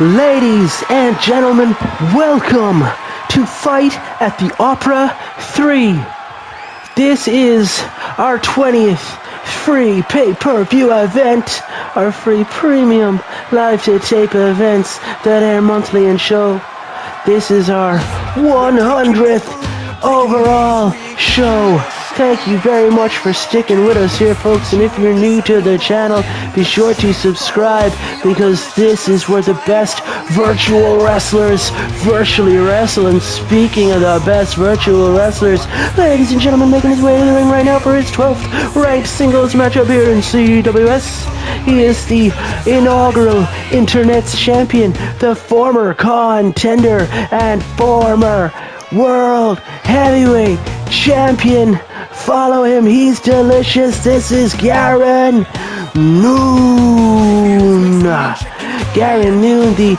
Ladies and gentlemen, welcome to Fight at the Opera 3. This is our 20th free pay-per-view event, our free premium live-to-tape events that air monthly and show. This is our 100th overall show. Thank you very much for sticking with us here, folks, and if you're new to the channel, be sure to subscribe, because this is where the best virtual wrestlers virtually wrestle. And speaking of the best virtual wrestlers, ladies and gentlemen, making his way to the ring right now for his 12th ranked singles matchup here in CWS. He is the inaugural Internet champion, the former contender, and former World Heavyweight Champion. Follow him, he's delicious. This is Garron Noone. Garron Noone, the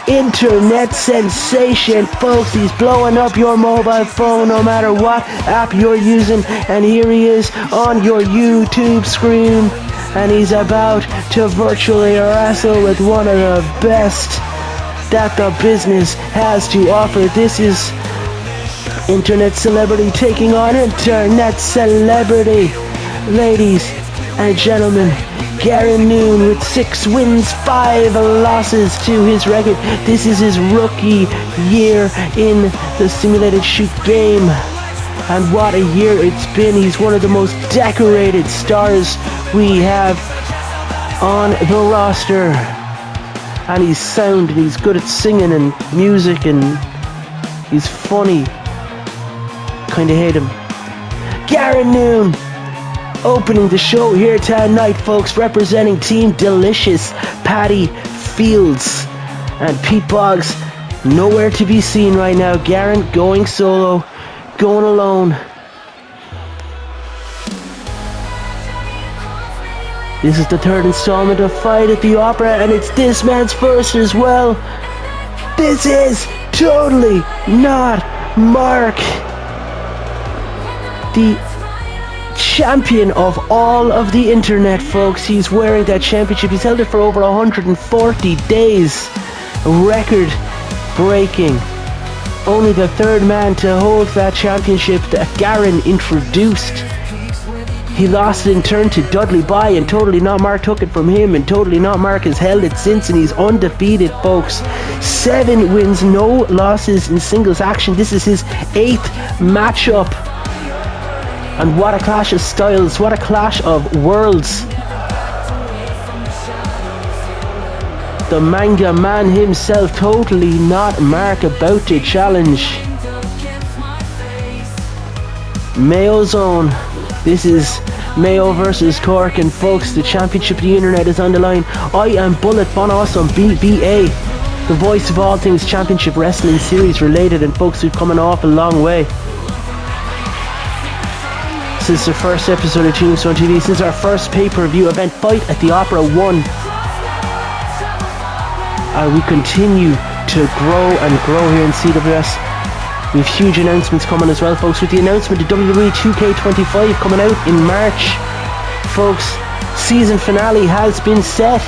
internet sensation, folks. He's blowing up your mobile phone no matter what app you're using. And here he is on your YouTube screen. And he's about to virtually wrestle with one of the best that the business has to offer. This is internet celebrity taking on internet celebrity. Ladies and gentlemen, Garron Noone with 6 wins, 5 losses to his record. This is his rookie year in the simulated shoot game. And what a year it's been. He's one of the most decorated stars we have on the roster. And he's sound, and he's good at singing and music, and he's funny. Kinda hate him. Garron Noone opening the show here tonight, folks, representing Team Delicious. Patty Fields and Pete Boggs nowhere to be seen right now. Garron going solo, going alone. This is the 3rd installment of Fight at the Opera, and it's this man's first as well. This is totally not Mark, the champion of all of the internet, folks. He's wearing that championship. He's held it for over 140 days. Record breaking. Only the 3rd man to hold that championship that Garron introduced. He lost it in turn to Dudley Bye, and Totally Not Mark took it from him, and Totally Not Mark has held it since, and he's undefeated, folks. 7 wins, no losses in singles action. This is his 8th matchup. And what a clash of styles, what a clash of worlds. The manga man himself, Totally Not Mark, about to challenge Mayo's own. This is Mayo versus Cork, and folks, the championship of the internet is on the line. I am Bullet Von Awesome, BBA, the voice of all things championship wrestling series related, and folks, we've come an awful long way since the first episode of Tombstone TV, since our first pay-per-view event, Fight at the Opera 1. We continue to grow and grow here in CWS. We have huge announcements coming as well, folks, with the announcement of WWE 2K25 coming out in March. Folks, season finale has been set.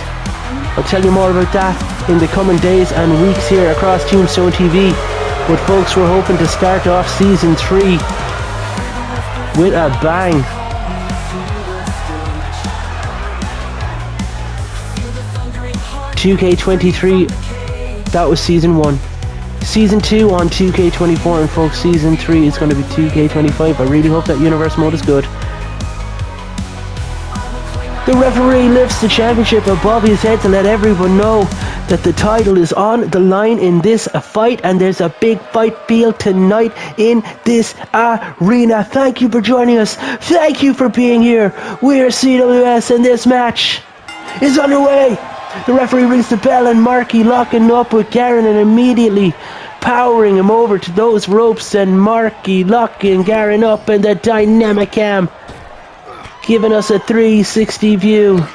I'll tell you more about that in the coming days and weeks here across Tombstone TV. But folks, we're hoping to start off season 3 with a bang. $2K23, that was season 1. Season 2 on 2K24, and folks, season 3 is going to be 2K25. I really hope that universe mode is good. The referee lifts the championship above his head to let everyone know that the title is on the line in this fight, and there's a big fight field tonight in this arena. Thank you for joining us. Thank you for being here. We're CWS, and this match is underway. The referee rings the bell, and Marky locking up with Garron and immediately powering him over to those ropes, and Marky locking Garron up, and the dynamic cam giving us a 360 view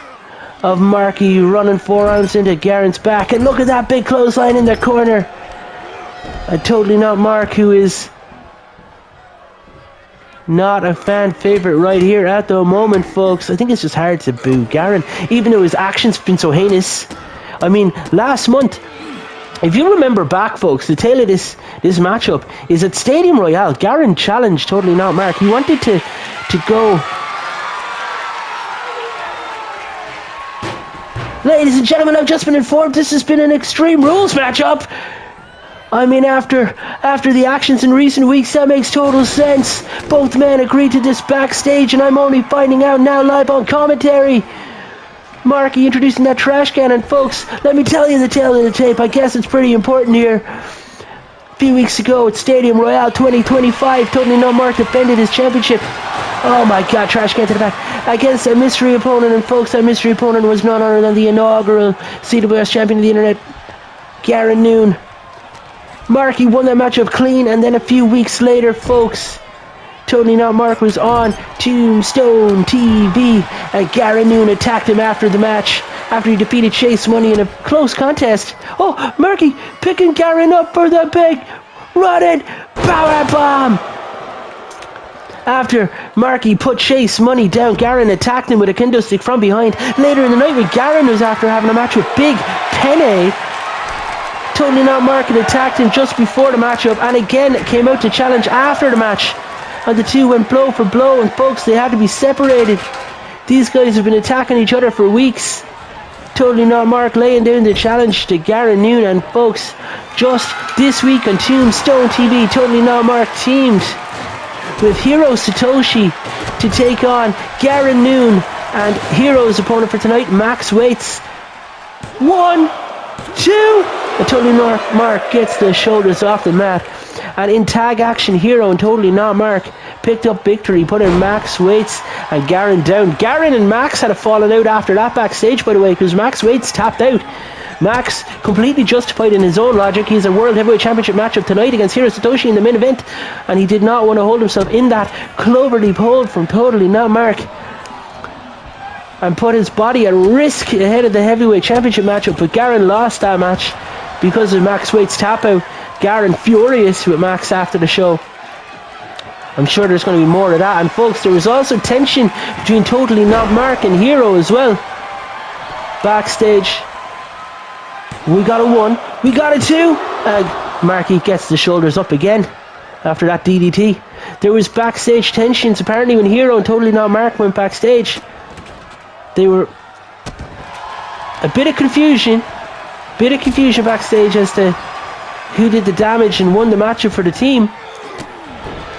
of Marky running forearms into Garron's back, and look at that big clothesline in the corner. A Totally Not Mark, who is not a fan favorite right here at the moment, folks. I think it's just hard to boo Garron, even though his actions have been so heinous. I mean, last month, if you remember back, folks, the tale of this matchup is at Stadium Royale. Garron challenged Totally Not Mark. He wanted to go. Ladies and gentlemen, I've just been informed this has been an Extreme Rules matchup. I mean, after the actions in recent weeks, that makes total sense. Both men agreed to this backstage, and I'm only finding out now live on commentary. Marky introducing that trash can, and folks, let me tell you the tale of the tape. I guess it's pretty important here. A few weeks ago at Stadium Royale 2025, Totally Not Mark defended his championship. Oh my god, trash can to the back. Against a mystery opponent, and folks, that mystery opponent was none other than the inaugural CWS champion of the internet, Garron Noone. Marky won that matchup clean, and then a few weeks later, folks, Totally Not Mark was on Tombstone TV, and Garron Noone attacked him after the match, after he defeated Chase Money in a close contest. Oh, Marky picking Garron up for the big running power bomb. After Marky put Chase Money down, Garron attacked him with a kendo stick from behind. Later in the night, when Garron was after having a match with Big Penne, Totally Not Mark had attacked him just before the matchup, and again came out to challenge after the match. And the two went blow for blow, and folks, they had to be separated. These guys have been attacking each other for weeks. Totally Not Mark laying down the challenge to Garron Noone, and folks, just this week on Tombstone TV, Totally Not Mark teamed with Hiro Satoshi to take on Garron Noone, and Hiro's opponent for tonight, Max Waits. 1, 2, and Totally Not Mark gets the shoulders off the mat. And in tag action, Hiro and Totally Not Mark picked up victory, putting Max Waits and Garron down. Garron and Max had a falling out after that backstage, by the way, because Max Waits tapped out. Max, completely justified in his own logic. He's a World Heavyweight Championship matchup tonight against Hiro Satoshi in the main event, and he did not want to hold himself in that cloverleaf hold from Totally Not Mark and put his body at risk ahead of the Heavyweight Championship matchup. But Garron lost that match because of Max Waits' tap out. Garron furious with Max after the show. I'm sure there's going to be more of that. And folks, there was also tension between Totally Not Mark and Hiro as well. Backstage, we got a 1, we got a 2. Marky gets the shoulders up again after that DDT. There was backstage tensions apparently when Hiro and Totally Not Mark went backstage. They were a bit of confusion backstage as to who did the damage and won the matchup for the team.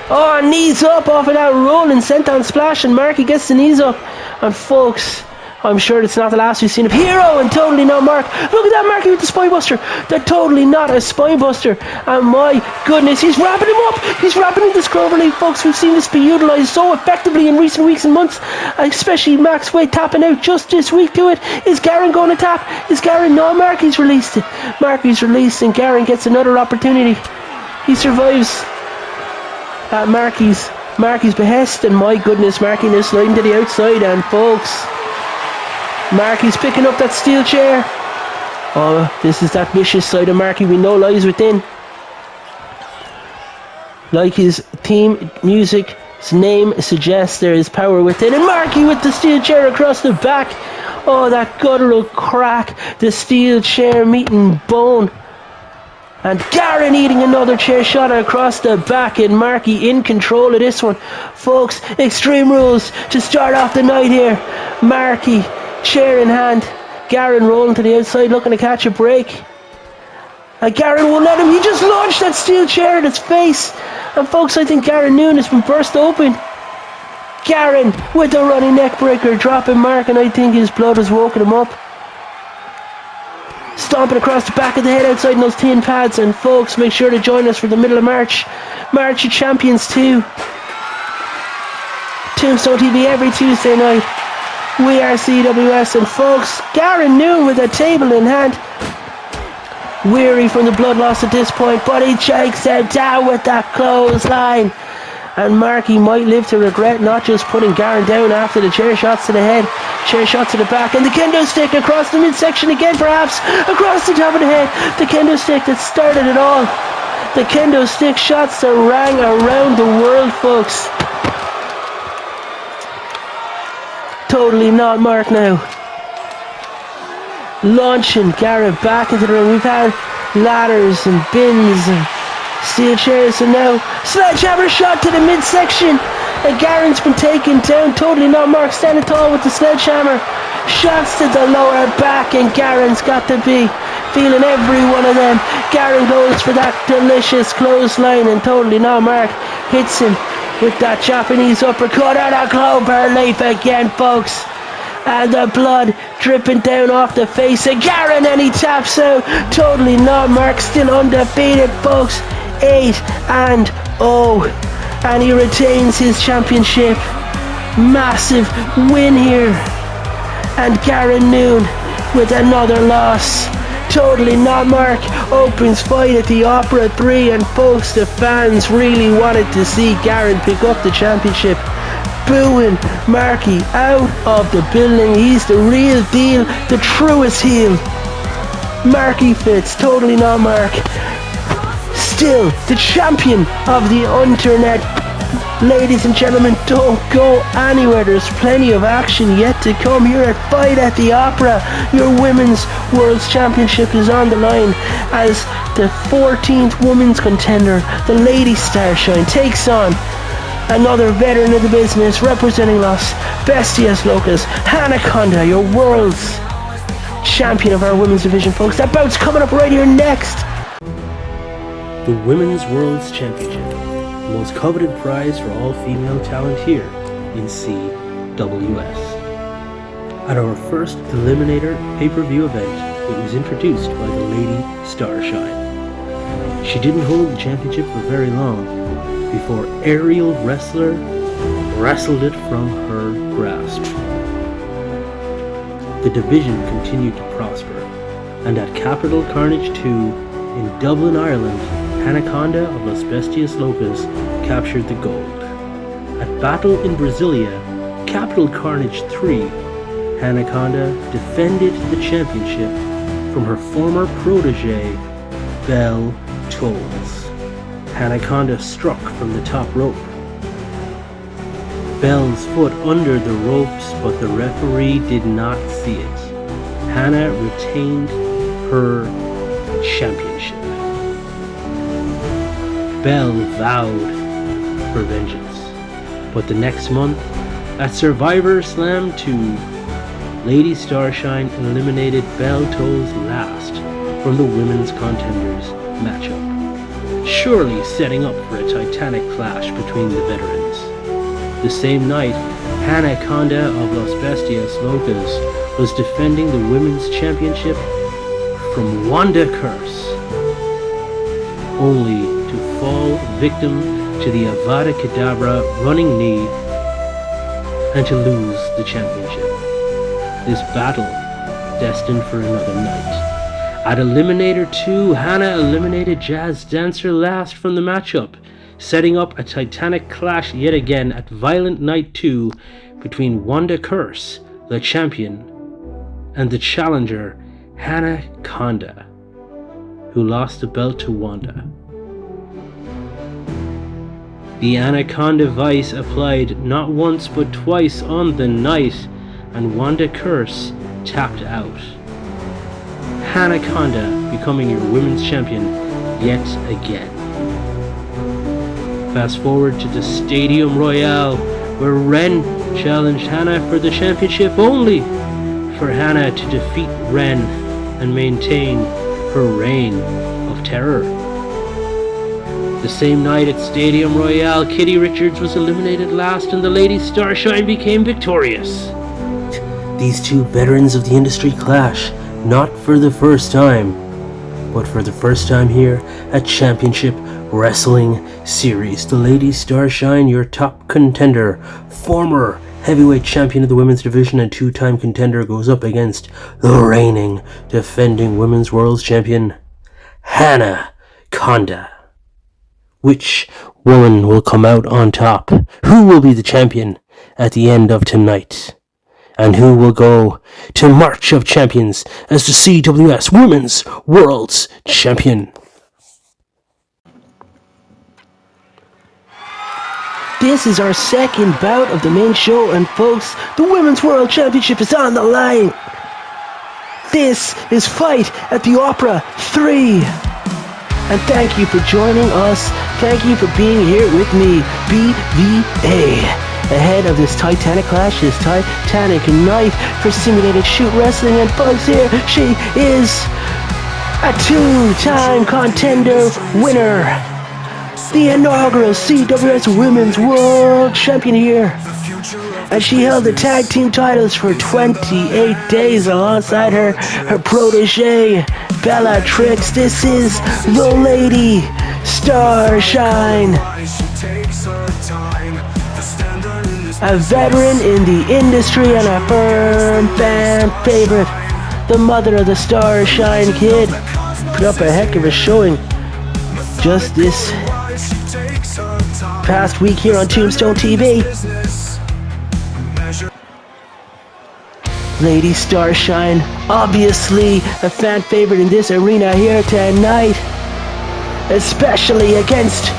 Oh, knees up off of that rolling senton splash, and Marky gets the knees up. And folks, I'm sure it's not the last we've seen of Hiro and Totally Not Mark. Look at that Marky with the spinebuster. They're totally not a spinebuster. And my goodness, he's wrapping him up. He's wrapping him this cloverleaf, folks. We've seen this be utilised so effectively in recent weeks and months. Especially Max Waite tapping out just this week to it. Is Garron going to tap? Is Garron? No, Marky's released it. Marky's released, and Garron gets another opportunity. He survives at Marky's behest, and my goodness, Marky is sliding to the outside, and folks, Marky's picking up that steel chair. Oh, this is that vicious side of Marky we know lies within. Like his theme music's name suggests, there is power within. And Marky with the steel chair across the back. Oh, that guttural crack. The steel chair meeting bone. And Garron eating another chair shot across the back, and Marky in control of this one. Folks, Extreme Rules to start off the night here. Marky, chair in hand. Garron rolling to the outside, looking to catch a break. And Garron won't let him. He just launched that steel chair at his face. And folks, I think Garron Noone has been burst open. Garron with the running neck breaker, dropping Mark, and I think his blood has woken him up. Stomping across the back of the head outside in those tin pads. And folks, make sure to join us for the middle of March. March of Champions 2. Tombstone TV every Tuesday night. We are CWS, and folks, Garron Noone with a table in hand. Weary from the blood loss at this point, but he shakes him down with that clothesline. And Marky might live to regret not just putting Garron down after the chair shots to the head, chair shots to the back, and the kendo stick across the midsection again, perhaps across the top of the head. The kendo stick that started it all. The kendo stick shots that rang around the world, folks. Totally Not Mark now. launching Garron back into the ring. We've had ladders and bins and steel chairs, and now sledgehammer shot to the midsection, and Garron's been taken down. Totally Not Mark standing tall with the sledgehammer. Shots to the lower back, and Garron's got to be feeling every one of them. Garron goes for that delicious clothesline, and Totally Not Mark hits him with that Japanese uppercut and a clover leaf again, folks. And the blood dripping down off the face of Garron, and he taps out. Totally Not Mark still undefeated, folks. 8-0, and he retains his championship. Massive win here. And Garron Noone with another loss. Totally Not Mark opens fight at the Opera 3, and folks, the fans really wanted to see Garron pick up the championship. Booing Marky out of the building. He's the real deal, the truest heel. Marky Fitz, Totally Not Mark, still the champion of the internet. Ladies and gentlemen, don't go anywhere. There's plenty of action yet to come here at Fight at the Opera. Your Women's World's Championship is on the line as the 14th women's contender, the Lady Starshine, takes on another veteran of the business representing Los Bestias Locas, Anaconda, your world's champion of our women's division, folks. That bout's coming up right here next. The Women's World's Championship, the most coveted prize for all female talent here in CWS. At our first Eliminator pay-per-view event, it was introduced by the Lady Starshine. She didn't hold the championship for very long before Aerial Wrestler wrestled it from her grasp. The division continued to prosper, and at Capital Carnage 2 in Dublin, Ireland, Anaconda of Los Bestias Locas captured the gold. At Battle in Brasilia, Capital Carnage 3, Anaconda defended the championship from her former protege, Belle Tolls. Anaconda struck from the top rope. Belle's foot under the ropes, but the referee did not see it. Hannah retained her championship. Belle vowed for vengeance, but the next month, at Survivor Slam 2, Lady Starshine eliminated Belle Tolls last from the Women's Contenders matchup, surely setting up for a titanic clash between the veterans. The same night, Anaconda of Los Bestias Locas was defending the Women's Championship from Wanda Curse, only to fall victim to the Avada Kedavra running knee and to lose the championship. This battle destined for another night. At Eliminator 2, Hannah eliminated Jazz Dancer last from the matchup, setting up a titanic clash yet again at Violent Night 2 between Wanda Curse, the champion, and the challenger, Anaconda, who lost the belt to Wanda. The Anaconda Vice applied not once but twice on the night, and Wanda Curse tapped out. Anaconda becoming your women's champion yet again. Fast forward to the Stadium Royale, where Ren challenged Hannah for the championship, only for Hannah to defeat Ren and maintain her reign of terror. The same night at Stadium Royale, Kitty Richards was eliminated last and the Lady Starshine became victorious. These two veterans of the industry clash, not for the first time, but for the first time here at Championship Wrestling Series. The Lady Starshine, your top contender, former heavyweight champion of the women's division and two-time contender, goes up against the reigning, defending women's world's champion, Anaconda. Which woman will come out on top? Who will be the champion at the end of tonight? And who will go to March of Champions as the CWS Women's World's Champion? This is our second bout of the main show, and folks, the Women's World Championship is on the line. This is Fight at the Opera 3. And thank you for joining us. Thank you for being here with me, BVA. Ahead of this Titanic clash, this Titanic night for simulated shoot wrestling. And folks, here she is, a two-time contender winner. The inaugural CWS Women's World Champion here. And she held the tag team titles for 28 days alongside her protege, Bellatrix. This is the Lady Starshine. A veteran in the industry and a firm fan favorite. The mother of the Starshine kid. Put up a heck of a showing just this past week here on Tombstone TV. Lady Starshine, obviously a fan favorite in this arena here tonight, especially against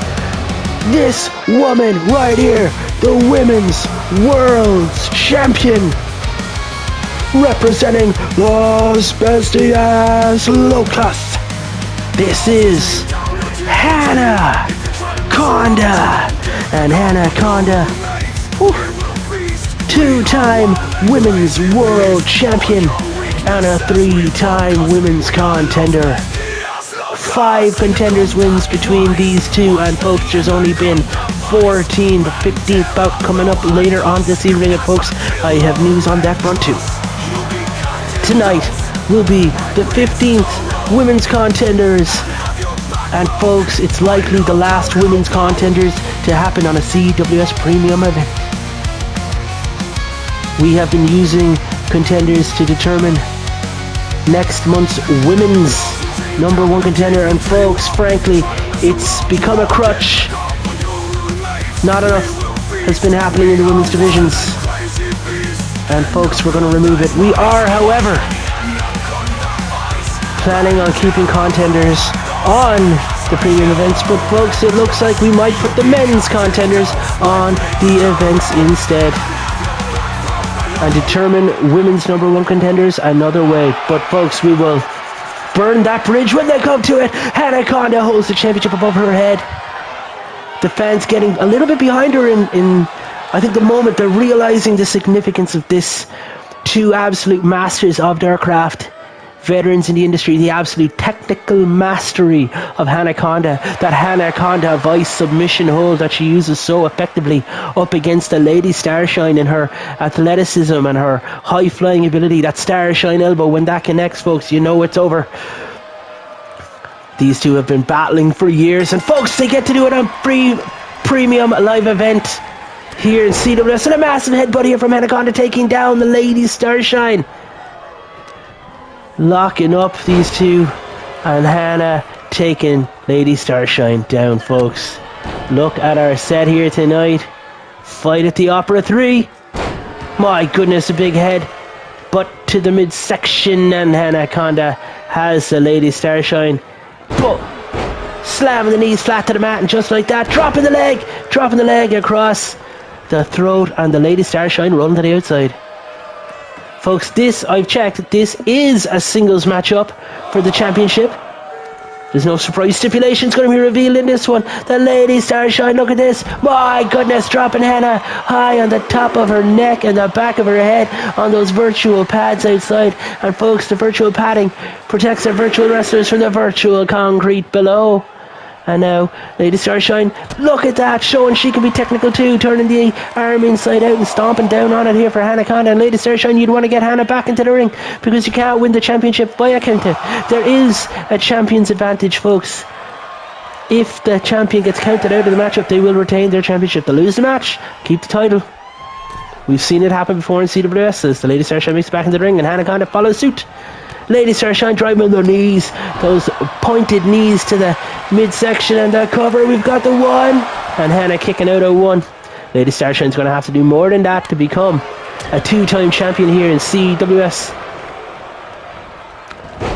this woman right here, the Women's World Champion, representing Los Bestias Locas. This is Hannah Chonda, and Hannah Chonda, two-time Women's World Champion and a three-time Women's Contender. 5 contenders wins between these two, and folks, there's only been 14. The 15th bout coming up later on this evening, and folks, I have news on that front too. Tonight will be the 15th Women's Contenders, and folks, it's likely the last Women's Contenders to happen on a CWS Premium event. We have been using contenders to determine next month's Women's #1 contender, and folks, frankly, it's become a crutch. Not enough has been happening in the women's divisions, and folks, we're going to remove it. We are, however, planning on keeping contenders on the premium events, but folks, it looks like we might put the men's contenders on the events instead and determine women's #1 contenders another way. But folks, we will burn that bridge when they come to it. Hannah Chonda holds the championship above her head. The fans getting a little bit behind her in I think the moment they're realizing the significance of this. Two absolute masters of their craft, veterans in the industry, the absolute technical mastery of Hannah Chonda, that Hannah Chonda vice submission hold that she uses so effectively up against the Lady Starshine in her athleticism and her high flying ability. That Starshine elbow, when that connects, folks, you know it's over. These two have been battling for years, and folks, they get to do it on premium live event here in CWS, and a massive headbutt here from Hannah Chonda taking down the Lady Starshine. Locking up these two, and Hannah taking Lady Starshine down, folks. Look at our set here tonight. Fight at the Opera 3. My goodness, a big head, but to the midsection, and Hannah Chonda has the Lady Starshine. But slamming the knees flat to the mat, and just like that, dropping the leg across the throat, and the Lady Starshine rolling to the outside. Folks, this, I've checked, this is a singles matchup for the championship. There's no surprise stipulations going to be revealed in this one. The Lady Starshine, look at this. My goodness, dropping Hannah high on the top of her neck and the back of her head on those virtual pads outside. And folks, the virtual padding protects the virtual wrestlers from the virtual concrete below. And now, Lady Starshine, look at that, showing she can be technical too, turning the arm inside out and stomping down on it here for Hannah Chonda. And Lady Starshine, you'd want to get Hannah back into the ring, because you can't win the championship by a countout. There is a champion's advantage, folks. If the champion gets counted out of the matchup, they will retain their championship. They lose the match, keep the title. We've seen it happen before in CWS as the Lady Starshine makes it back into the ring, and Hannah Chonda follows suit. Lady Starshine driving on their knees, those pointed knees to the midsection, and the cover. We've got the one, and Hannah kicking out 0-1. Lady Starshine's going to have to do more than that to become a two-time champion here in CWS.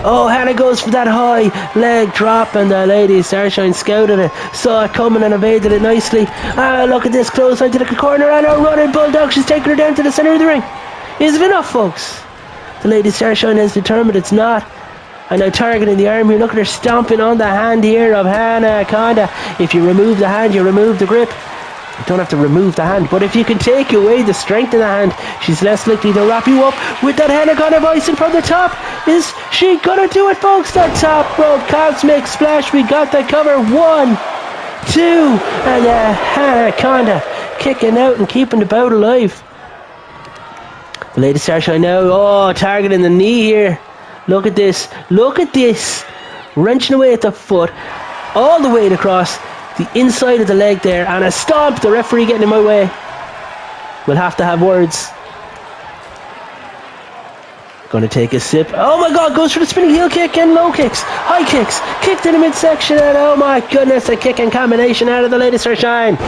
Oh, Hannah goes for that high leg drop, and the Lady Starshine scouted it, saw it coming and evaded it nicely. Ah, look at this, close line to the corner, and a running bulldog. She's taking her down to the centre of the ring. Is it enough, folks? The Lady Starshine is determined it's not. And now targeting the arm here. Look at her stomping on the hand here of Anaconda. If you remove the hand, you remove the grip. You don't have to remove the hand, but if you can take away the strength of the hand, she's less likely to wrap you up with that Anaconda voicing from the top. Is she gonna do it, folks? The top rope cosmic splash. We got the cover. 1, 2, and Anaconda kicking out and keeping the bout alive. The Lady Starshine now, targeting the knee here. Look at this. Look at this. Wrenching away at the foot. All the way across the inside of the leg there. And a stomp. The referee getting in my way. We'll have to have words. Going to take a sip. Oh my God. Goes for the spinning heel kick and low kicks. High kicks. Kicked in the midsection. And oh my goodness. A kicking combination out of the Lady Starshine.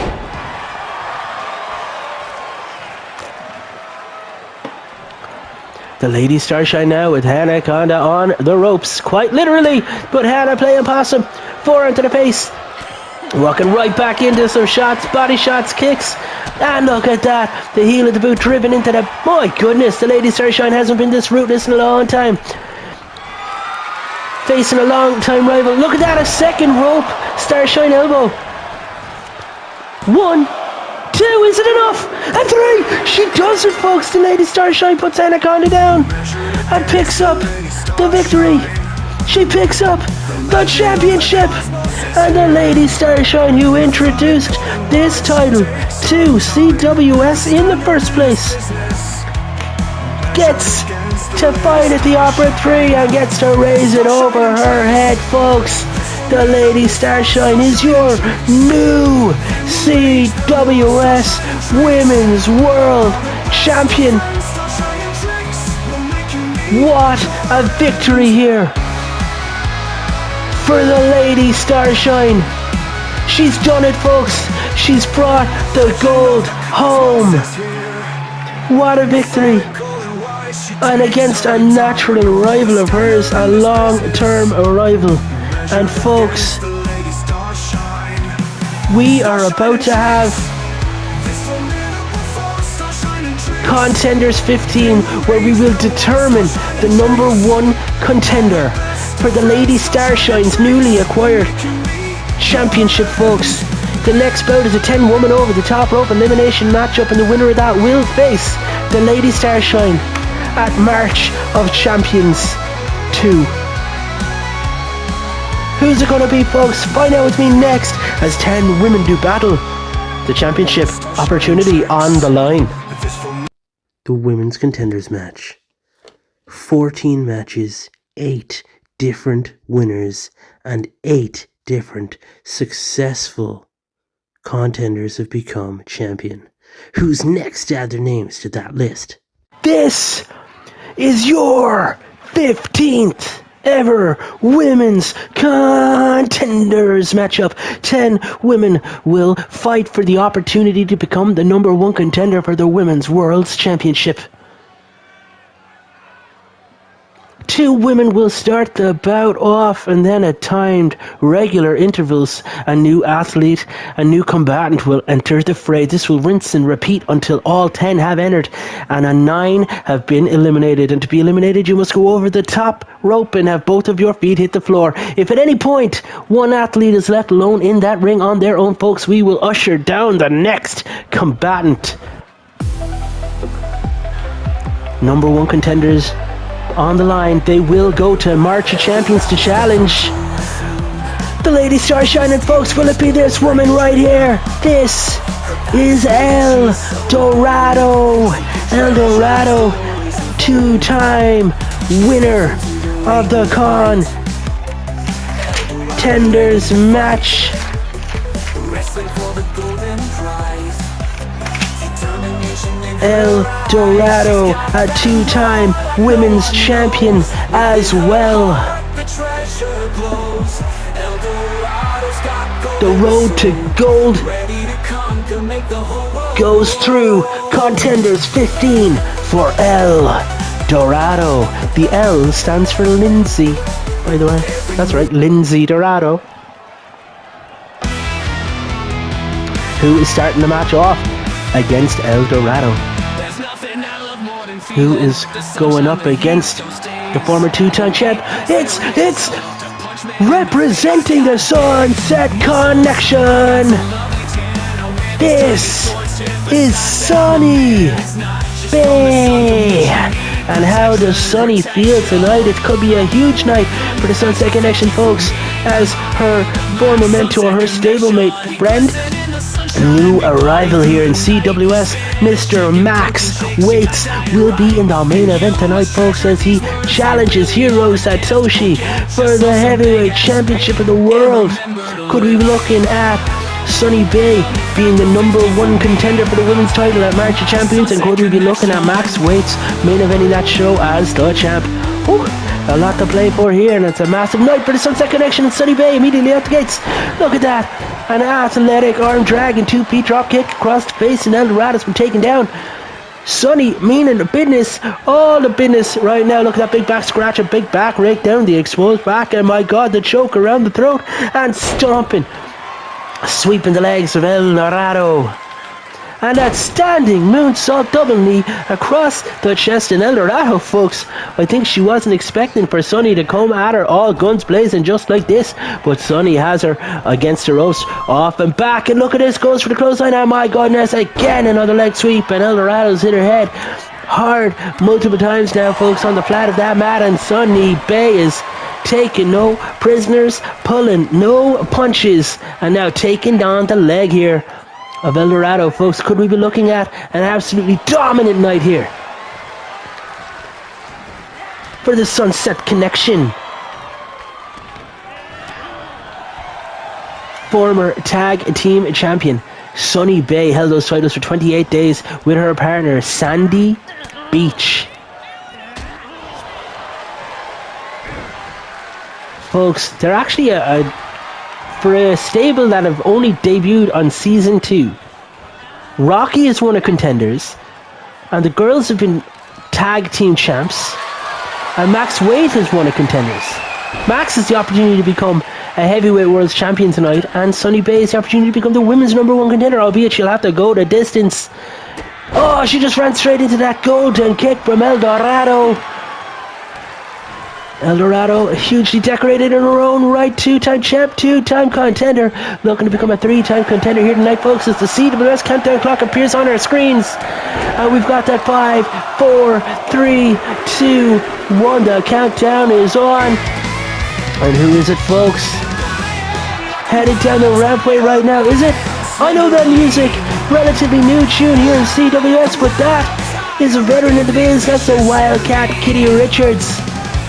The Lady Starshine now with Anaconda on the ropes, quite literally, but Hannah playing possum, forehand to the face, walking right back into some shots, body shots, kicks, and look at that, the heel of the boot driven into the, my goodness, the Lady Starshine hasn't been this ruthless in a long time, facing a long time rival. Look at that, a second rope, Starshine elbow, 1, 2, is it enough? And 3, she does it, folks. The Lady Starshine puts Anaconda down and picks up the victory. She picks up the championship. And the Lady Starshine, who introduced this title to CWS in the first place, gets to fight at the Opera 3 and gets to raise it over her head, folks. The Lady Starshine is your new CWS Women's World Champion. What a victory here for the Lady Starshine. She's done it, folks. She's brought the gold home. What a victory. And against a natural rival of hers, a long-term rival. And folks, we are about to have Contenders 15, where we will determine the number 1 contender for the Lady Starshine's newly acquired championship, folks. The next bout is a 10-woman over the top rope elimination matchup, and the winner of that will face the Lady Starshine at March of Champions 2. Who's it going to be, folks? Find out with me next as 10 women do battle. The championship opportunity on the line. The women's contenders match. 14 matches, 8 different winners, and 8 different successful contenders have become champion. Who's next to add their names to that list? This is your 15th ever women's contenders matchup. 10 women will fight for the opportunity to become the number 1 contender for the Women's World's Championship. 2 women will start the bout off, and then at timed regular intervals, a new athlete, a new combatant will enter the fray. This will rinse and repeat until all 10 have entered and a 9 have been eliminated. And to be eliminated, you must go over the top rope and have both of your feet hit the floor. If at any point one athlete is left alone in that ring on their own, folks, we will usher down the next combatant. Number 1 contenders on the line. They will go to March of Champions to challenge the Lady Starshine, and folks, will it be this woman right here? This is El Dorado. El Dorado, 2-time winner of the Contenders match. El Dorado, a 2-time women's champion as well. The road to gold goes through Contenders 15 for El Dorado. The L stands for Lindsay, by the way. That's right, Lindsay Dorado. Who is starting the match off against El Dorado? who is going up against the former two-time champ. It's representing the Sunset Connection. This is Sunny Bay. And how does Sunny feel tonight? It could be a huge night for the Sunset Connection, folks, as her former mentor, her stablemate friend, new arrival here in CWS, Mr. Max Waits, will be in the main event tonight, folks, as he challenges Hiro Satoshi for the heavyweight championship of the world. Could we be looking at Sunny Bay being the number one contender for the women's title at March of Champions, and could we be looking at Max Waits main eventing that show as the champ? Ooh, a lot to play for here, and it's a massive night for the Sunset Connection in Sunny Bay immediately out the gates. Look at that, an athletic arm drag and 2-P drop kick across the face, and El Dorado's been taken down. Sunny meaning the business, all the business right now. Look at that big back scratch, a big back rake down the exposed back, and my god, the choke around the throat, and stomping, sweeping the legs of El Dorado. And that standing moonsault double knee across the chest, and El Dorado, folks, I think she wasn't expecting for Sunny to come at her all guns blazing just like this, but Sunny has her against the ropes, off and back, and look at this, goes for the clothesline, and my goodness, again another leg sweep, and El Dorado's hit her head hard multiple times now, folks, on the flat of that mat, and Sunny Bay is taking no prisoners, pulling no punches, and now taking down the leg here of El Dorado, folks. Could we be looking at an absolutely dominant night here for the Sunset Connection? Former tag team champion Sunny Bay held those titles for 28 days with her partner Sandy Beach. Folks, they're actually for a stable that have only debuted on season 2. Rocky is one of contenders, and the girls have been tag team champs, and Max Waite is one of contenders. Max has the opportunity to become a heavyweight world champion tonight, and Sunny Bay has the opportunity to become the women's number 1 contender, albeit she'll have to go the distance. Oh, she just ran straight into that golden kick from El Dorado. El Dorado, hugely decorated in her own right, 2-time champ, 2-time contender, looking to become a 3-time contender here tonight, folks, as the CWS countdown clock appears on our screens. And we've got that 5, 4, 3, 2, 1. The countdown is on. And who is it, folks? Headed down the rampway right now, is it? I know that music, relatively new tune here in CWS, but that is a veteran in the biz. That's the Wildcat Kitty Richards,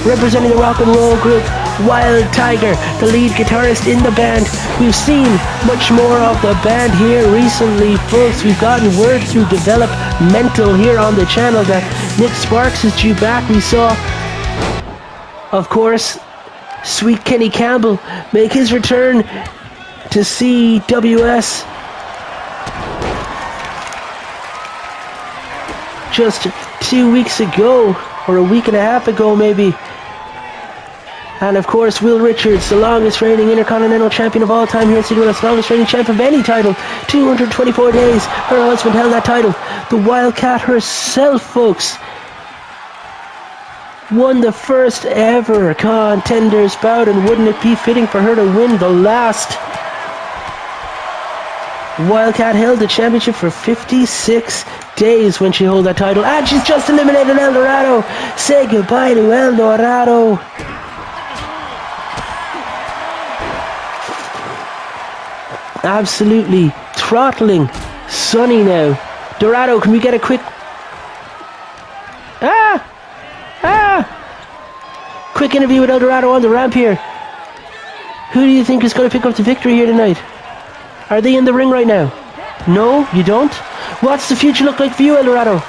representing the rock and roll group Wild Tiger, the lead guitarist in the band. We've seen much more of the band here recently, folks. We've gotten word through Developmental here on the channel that Nick Sparks is due back. We saw, of course, Sweet Kenny Campbell make his return to CWS just 2 weeks ago, or a week and a half ago maybe. And of course, Will Richards, the longest reigning Intercontinental champion of all time here at CWS, longest reigning champ of any title, 224 days. Her husband held that title. The Wildcat herself, folks, won the first ever contenders bout, and wouldn't it be fitting for her to win the last? Wildcat held the championship for 56 days when she held that title, and she's just eliminated El Dorado. Say goodbye to El Dorado. Absolutely throttling Sunny now. Dorado, can we get a quick... Quick interview with El Dorado on the ramp here. Who do you think is going to pick up the victory here tonight? Are they in the ring right now? No, you don't? What's the future look like for you, El Dorado?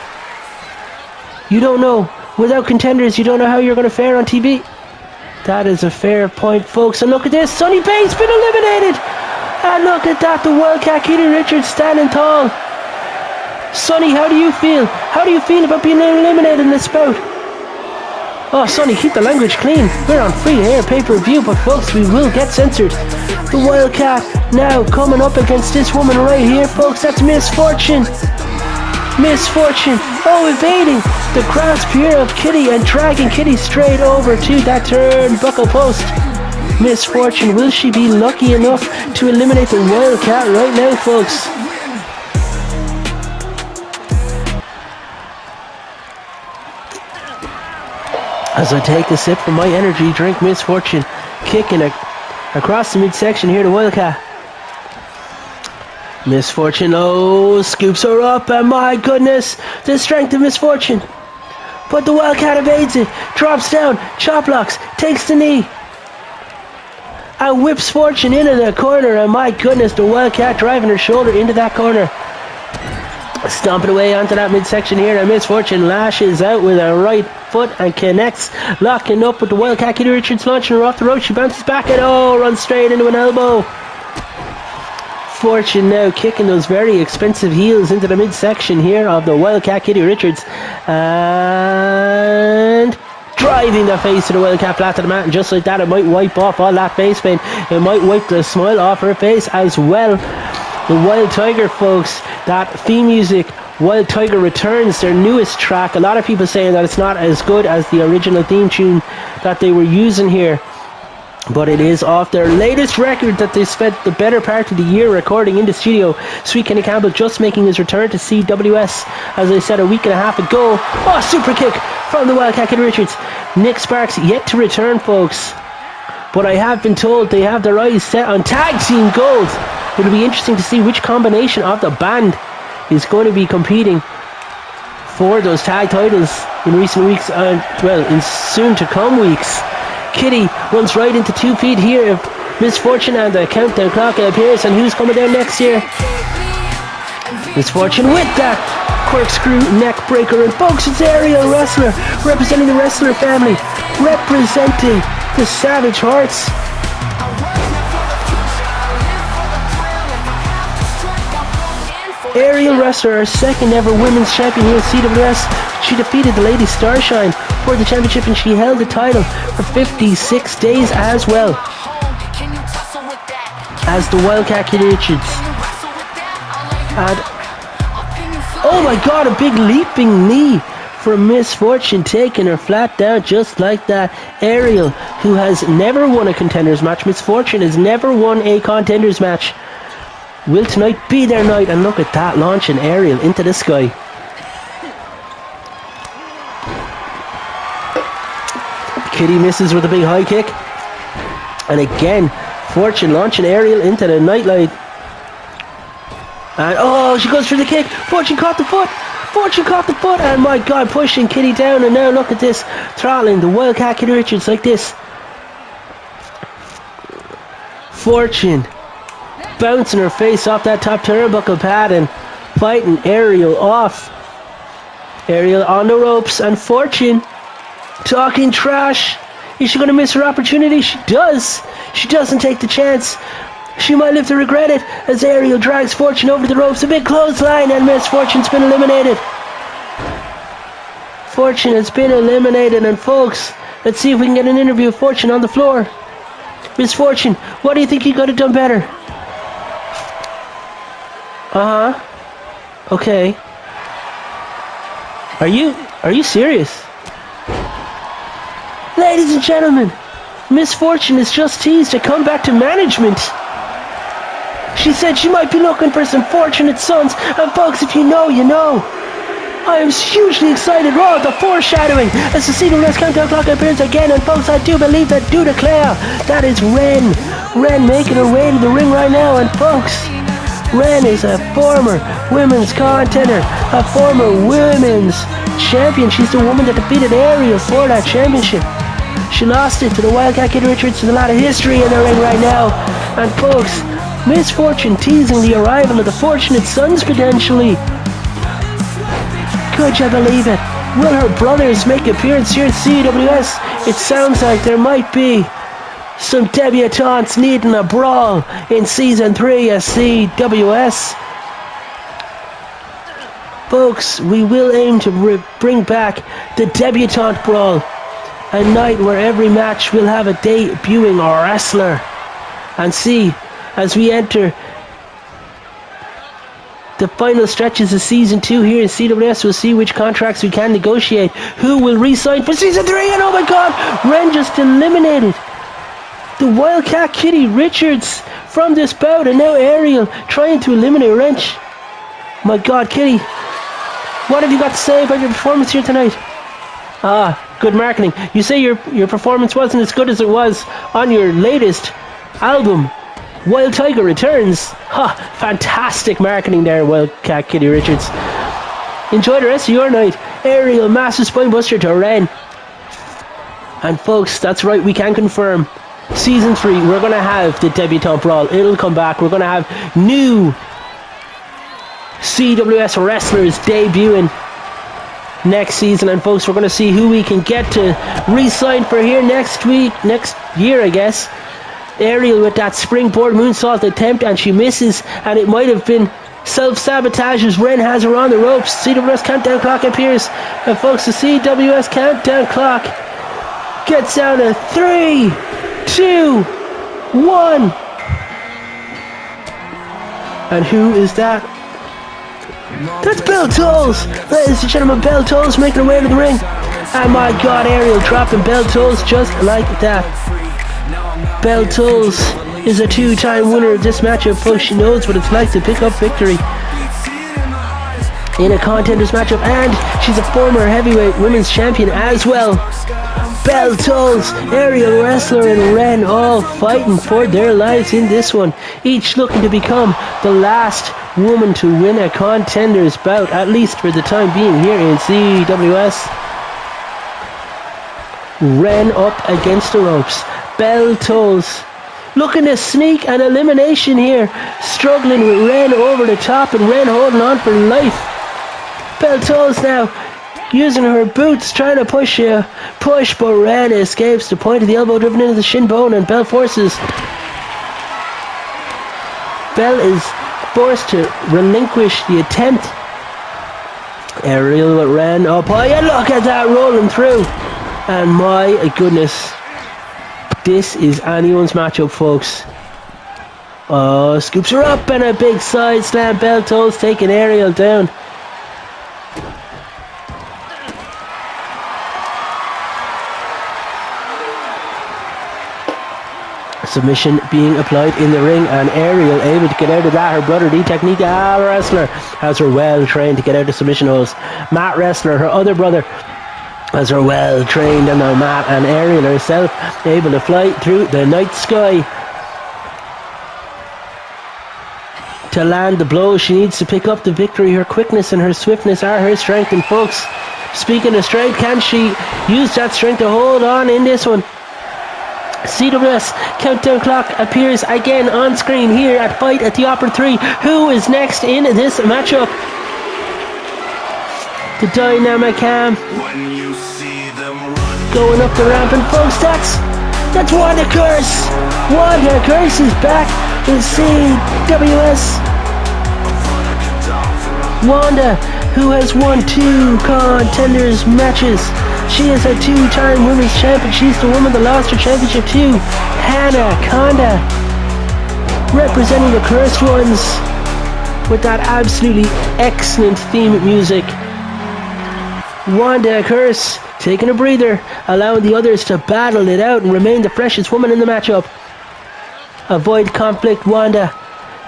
You don't know. Without contenders, you don't know how you're going to fare on TV. That is a fair point, folks. And look at this. Sunny Bay's been eliminated. And look at that. The Wildcat Kitty Richards standing tall. Sunny, how do you feel? How do you feel about being eliminated in this bout? Oh, Sunny, keep the language clean. We're on free-to-air pay-per-view, but folks, we will get censored. The Wildcat now coming up against this woman right here, folks. That's Miss Fortune. Misfortune, evading the grasp here of Kitty and dragging Kitty straight over to that turnbuckle post. Misfortune, will she be lucky enough to eliminate the Wildcat right now, folks? As I take a sip from my energy drink, Misfortune kicking across the midsection here to Wildcat. Misfortune, scoops her up, and my goodness, the strength of Misfortune. But the Wildcat evades it, drops down, chop blocks, takes the knee, and whips Fortune into the corner, and my goodness, the Wildcat driving her shoulder into that corner. Stomping away onto that midsection here, and Misfortune lashes out with her right foot and connects, locking up with the Wildcat. Kitty Richards launching her off the rope. She bounces back and runs straight into an elbow. Fortune now kicking those very expensive heels into the midsection here of the Wildcat Kitty Richards, and driving the face of the Wildcat flat to the mat, and just like that it might wipe off all that face pain. It might wipe the smile off her face as well. The Wild Tiger, folks, that theme music, Wild Tiger Returns, their newest track. A lot of people saying that it's not as good as the original theme tune that they were using here, but it is off their latest record that they spent the better part of the year recording in the studio. Sweet Kenny Campbell just making his return to CWS, as I said, a week and a half ago. Super kick from the Wildcat Kitty Richards. Nick Sparks yet to return, folks, but I have been told they have their eyes set on tag team gold. It'll be interesting to see which combination of the band is going to be competing for those tag titles in recent weeks, and in soon to come weeks. Kitty runs right into 2 feet here of Misfortune, and the countdown clock appears, and who's coming down next here? Misfortune with that corkscrew neck breaker, and folks, it's Aerial Wrestler representing the Wrestler family, representing the Savage Hearts. Aerial Wrestler, our second ever women's champion here at CWS. She defeated the lady Starshine for the championship, and she held the title for 56 days as well as the Wildcat Kitty Richards. And oh my god, a big leaping knee for Misfortune, taking her flat down just like that. Aerial, who has never won a contenders match, Misfortune has never won a contenders match, will tonight be their night. And look at that, launching Aerial into the sky. Kitty misses with a big high kick, and again Fortune launching Aerial into the nightlight, and she goes for the kick. Fortune caught the foot, and my god, pushing Kitty down. And now look at this, throttling the Wildcat Kitty Richards like this. Fortune bouncing her face off that top turnbuckle pad and fighting Aerial off. Aerial on the ropes, and Fortune talking trash. Is she going to miss her opportunity? She does. She doesn't take the chance. She might live to regret it, as Aerial drags Fortune over the ropes. A big clothesline, and Misfortune's been eliminated. Fortune has been eliminated, and folks, let's see if we can get an interview of Fortune on the floor. Misfortune, what do you think you could have done better? Okay. Are you serious? Ladies and gentlemen, Misfortune has just teased a comeback to management. She said she might be looking for some fortunate sons, and folks, if you know, you know. I am hugely excited. The foreshadowing as the CWS countdown clock appears again, and folks, I do believe that do declare that is Ren. Ren making her way to the ring right now, and folks, Ren is a former women's contender, a former women's champion. She's the woman that defeated Aerial for that championship. She lost it to the Wildcat Kitty Richards. There's a lot of history in the ring right now. And folks, Misfortune teasing the arrival of the Fortunate Sons potentially. Could you believe it? Will her brothers make an appearance here at CWS? It sounds like there might be some debutantes needing a brawl in Season 3 of CWS. Folks, we will aim to bring back the debutante brawl, a night where every match will have a debuting wrestler. And see, as we enter The final stretches of Season 2 here in CWS. We'll see which contracts we can negotiate. Who will re-sign for Season 3? And oh my God, Ren just eliminated the Wildcat Kitty Richards from this bout. And now Ariel trying to eliminate Wrench. My God, Kitty, what have you got to say about your performance here tonight? Good marketing. You say your performance wasn't as good as it was on your latest album, Wild Tiger Returns. Fantastic marketing there, Wildcat Kitty Richards. Enjoy the rest of your night. Ariel, massive spinebuster to Ren. And folks, that's right, we can confirm. Season 3, we're going to have the Debutante Brawl. It'll come back. We're going to have new CWS wrestlers debuting next season. And folks, we're going to see who we can get to re-sign for here next year, I guess. Ariel with that springboard moonsault attempt, and she misses, and it might have been self-sabotage as Ren has her on the ropes. CWS countdown clock appears, and folks, the CWS countdown clock gets down to 3, 2, 1. And who is that? That's Belle Tolls! Ladies and gentlemen, Belle Tolls making her way to the ring. And my God, Ariel dropping Belle Tolls just like that. Belle Tolls is a 2-time winner of this matchup, folks. She knows what it's like to pick up victory in a contenders matchup, and she's a former heavyweight women's champion as well. Belle Tolls, Ariel Wrestler, and Ren all fighting for their lives in this one, each looking to become the last woman to win a contenders bout, at least for the time being here in CWS. Ren up against the ropes. Belle Tolls looking to sneak an elimination here, struggling with Ren over the top, and Ren holding on for life. Belle Tolls now using her boots, trying to push, but Ren escapes. The point of the elbow driven into the shin bone, and Belle is forced to relinquish the attempt. Ariel with Ren up high, and look at that rolling through. And my goodness, this is anyone's matchup, folks. Scoops her up, and a big side slam. Belle Tolls taking Ariel down. Submission being applied in the ring, and Ariel able to get out of that. Her brother, the Technique Wrestler, has her well trained to get out of submission holes. Matt Wrestler, her other brother, has her well trained on the mat, and Ariel herself able to fly through the night sky to land the blow she needs to pick up the victory. Her quickness and her swiftness are her strength, and folks, speaking of strength, can she use that strength to hold on in this one? CWS countdown clock appears again on screen here at Fight at the Opera 3. Who is next in this matchup? The Dynamic Cam going up the ramp, and folks, that's Wanda Curse. Wanda Curse is back in CWS. Wanda, who has won 2 contenders matches. She is a 2-time women's champion. She's the woman that lost her championship to Hannah Conda, representing the Cursed Ones with that absolutely excellent theme music. Wanda Curse taking a breather, allowing the others to battle it out and remain the freshest woman in the matchup. Avoid conflict, Wanda.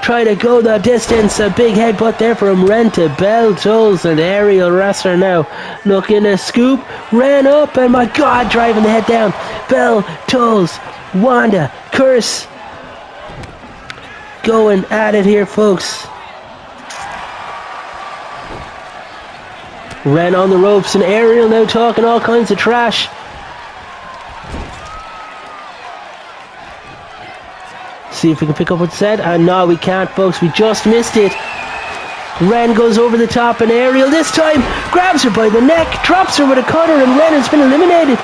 Try to go the distance. A big headbutt there from Ren to Belle Tolls, and Ariel Wrestler now looking to scoop. Ren up, and my God, driving the head down. Belle Tolls, Wanda Curse going at it here, folks. Ren on the ropes, and Ariel now talking all kinds of trash. See if we can pick up what's said. And no, we can't, folks. We just missed it. Ren goes over the top, and Ariel this time grabs her by the neck, drops her with a cutter, and Ren has been eliminated.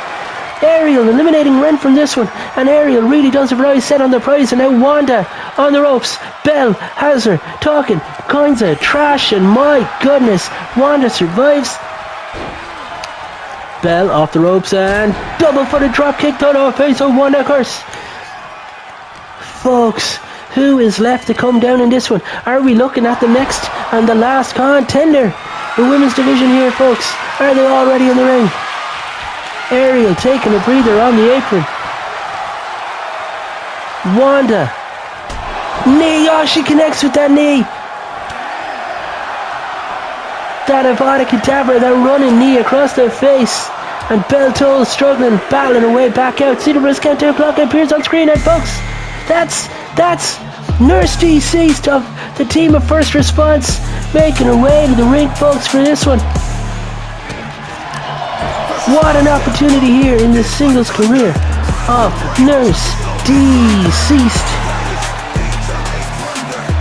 Ariel eliminating Ren from this one, and Ariel really does have her eyes set on the prize. And now Wanda on the ropes. Belle has her talking kinds of trash, and my goodness, Wanda survives. Belle off the ropes, and double footed drop kick on her face of Wanda Curse. Folks, Who is left to come down in this one? Are we looking at the next and the last contender? The women's division here, folks. Are they already in the ring? Ariel taking a breather on the apron. Wanda. Knee. Oh, she connects with that knee. That Avada Kedavra, that running knee across their face. And Bell Toll struggling, battling her way back out. See the wrist count, 2 o'clock appears on screen, and folks, that's Nurse DC stuff. The team of first response making her way to the ring, folks, for this one. What an opportunity here in the singles career of Nurse Deceased.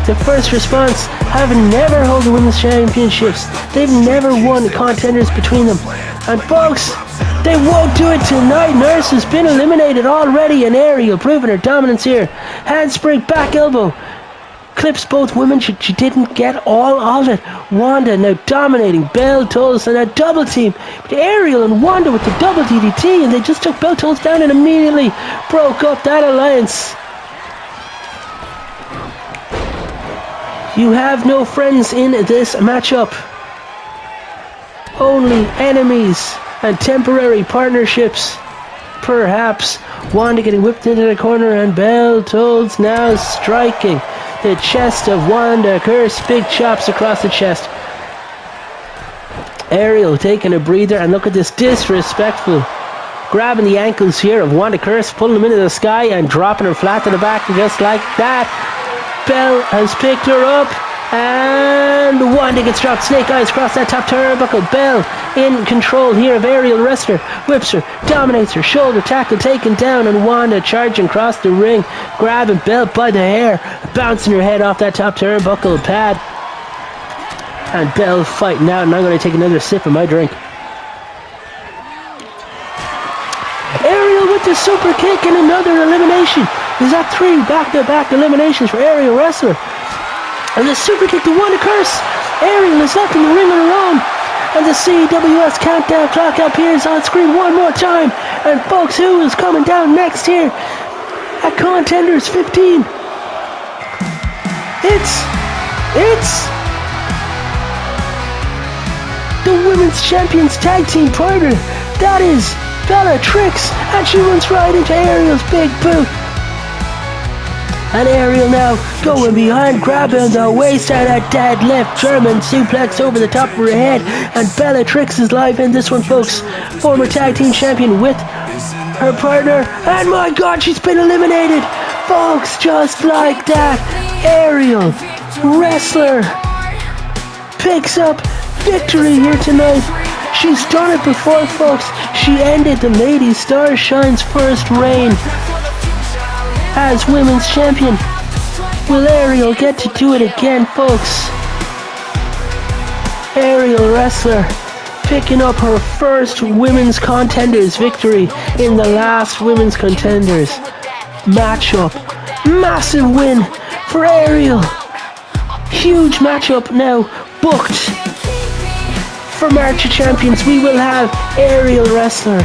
The first response have never held the women's championships. They've never won contenders between them. And folks, they won't do it tonight. Nurse has been eliminated already, and Ariel proving her dominance here. Handspring, back elbow. Clips both women. She didn't get all of it. Wanda now dominating. Bell Tolls and a double team. But Ariel and Wanda with the double DDT, and they just took Bell Tolls down and immediately broke up that alliance. You have no friends in this matchup. Only enemies and temporary partnerships. Perhaps Wanda getting whipped into the corner, and Bell Tolls now striking the chest of Wanda. Curse, big chops across the chest. Ariel taking a breather, and look at this disrespectful grabbing the ankles here of Wanda Curse, pulling them into the sky and dropping her flat to the back just like that. Bell has picked her up, and Wanda gets dropped. Snake eyes across that top turnbuckle. Bell in control here of Ariel. Wrestler whips her, dominates her, shoulder tackle taken down, and Wanda charging across the ring, grabbing Bell by the hair, bouncing her head off that top turnbuckle pad. And Bell fighting out, and I'm going to take another sip of my drink. Ariel with the super kick and another elimination. Is that 3 back-to-back eliminations for Ariel Wrestler? And the super kick to Wanda Curse. Ariel is left in the ring on her own. And the CWS countdown clock appears on screen one more time. And folks, who is coming down next here at Contenders 15? It's the Women's Champions Tag Team partner. That is Bellatrix. And she runs right into Ariel's big boot. And Ariel now going behind, grabbing the waist, and a deadlift German suplex over the top of her head. And Bellatrix is live in this one, folks. Former tag team champion with her partner. And my God, she's been eliminated. Folks, just like that, Ariel Wrestler picks up victory here tonight. She's done it before, folks. She ended the Lady Starshine's first reign as women's champion. Will Ariel get to do it again, folks? Ariel Wrestler picking up her first women's contenders victory in the last women's contenders matchup. Massive win for Ariel. Huge matchup now booked for March of Champions. We will have Ariel Wrestler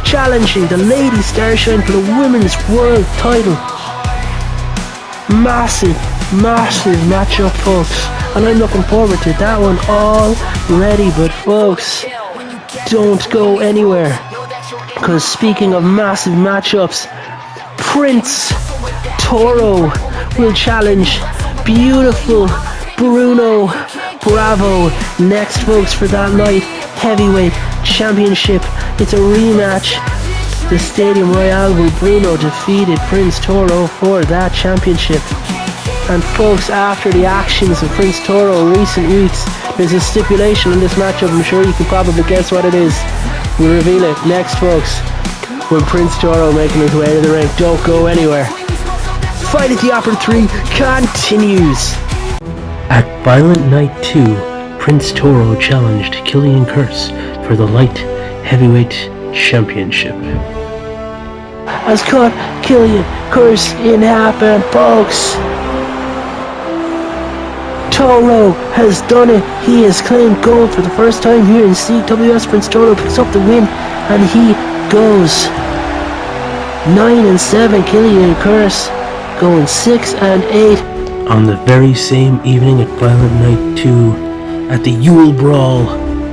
challenging the Lady Starshine for the women's world title. Massive matchup, folks, and I'm looking forward to that one already. But folks, don't go anywhere, because speaking of massive matchups, Prince Toro will challenge Beautiful Bruno Bravo next, folks, for that light heavyweight championship. It's a rematch. The Stadium Royale where Bruno defeated Prince Toro for that championship. And folks, after the actions of Prince Toro in recent weeks, there's a stipulation in this matchup. I'm sure you can probably guess what it is. We'll reveal it next, folks, when Prince Toro making his way to the ring. Don't go anywhere. Fight at the Opera 3 continues. At Violent Night 2, Prince Toro challenged Killian Curse for the light heavyweight championship. Has cut Killian Curse in half, and folks, Toro has done it. He has claimed gold for the first time here in CWS. Prince Toro picks up the win, and he goes 9-7. Killian Curse going 6-8. On the very same evening at Violent Night 2, at the Yule Brawl,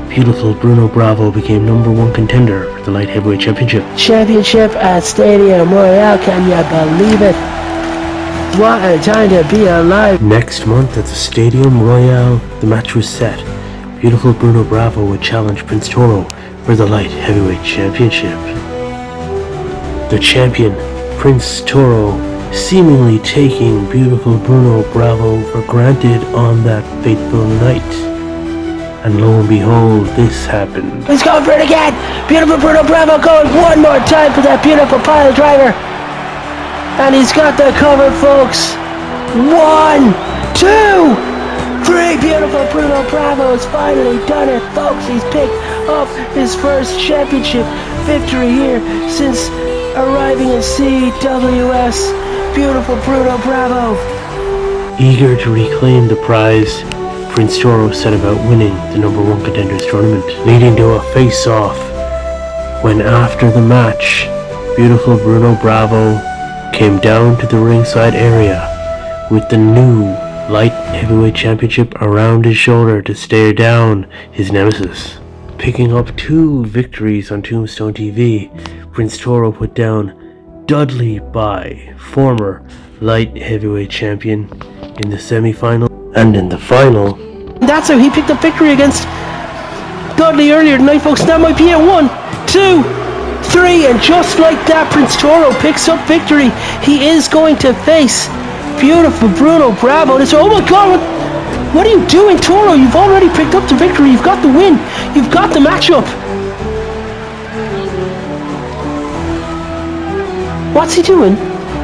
Beautiful Bruno Bravo became #1 contender for the Light Heavyweight Championship. Championship at Stadium Royale, can you believe it? What a time to be alive. Next month at the Stadium Royale, the match was set. Beautiful Bruno Bravo would challenge Prince Toro for the Light Heavyweight Championship. The champion, Prince Toro, seemingly taking Beautiful Bruno Bravo for granted on that fateful night. And lo and behold, this happened. He's going for it again! Beautiful Bruno Bravo going one more time for that beautiful pile driver. And he's got the cover, folks. 1, 2, 3. Beautiful Bruno Bravo has finally done it, folks. He's picked up his first championship victory here since arriving in CWS. Beautiful Bruno Bravo. Eager to reclaim the prize, Prince Toro set about winning the #1 Contenders tournament, leading to a face-off when after the match, Beautiful Bruno Bravo came down to the ringside area with the new Light Heavyweight Championship around his shoulder to stare down his nemesis. Picking up 2 victories on Tombstone TV, Prince Toro put down Dudley Bai, former Light Heavyweight Champion, in the semi-final, and in the final. That's how he picked up victory against Dudley earlier tonight, folks. That might be it. 1, 2, 3, and just like that, Prince Toro picks up victory. He is going to face Beautiful Bruno Bravo. Oh my God! What are you doing, Toro? You've already picked up the victory. You've got the win. You've got the matchup. What's he doing?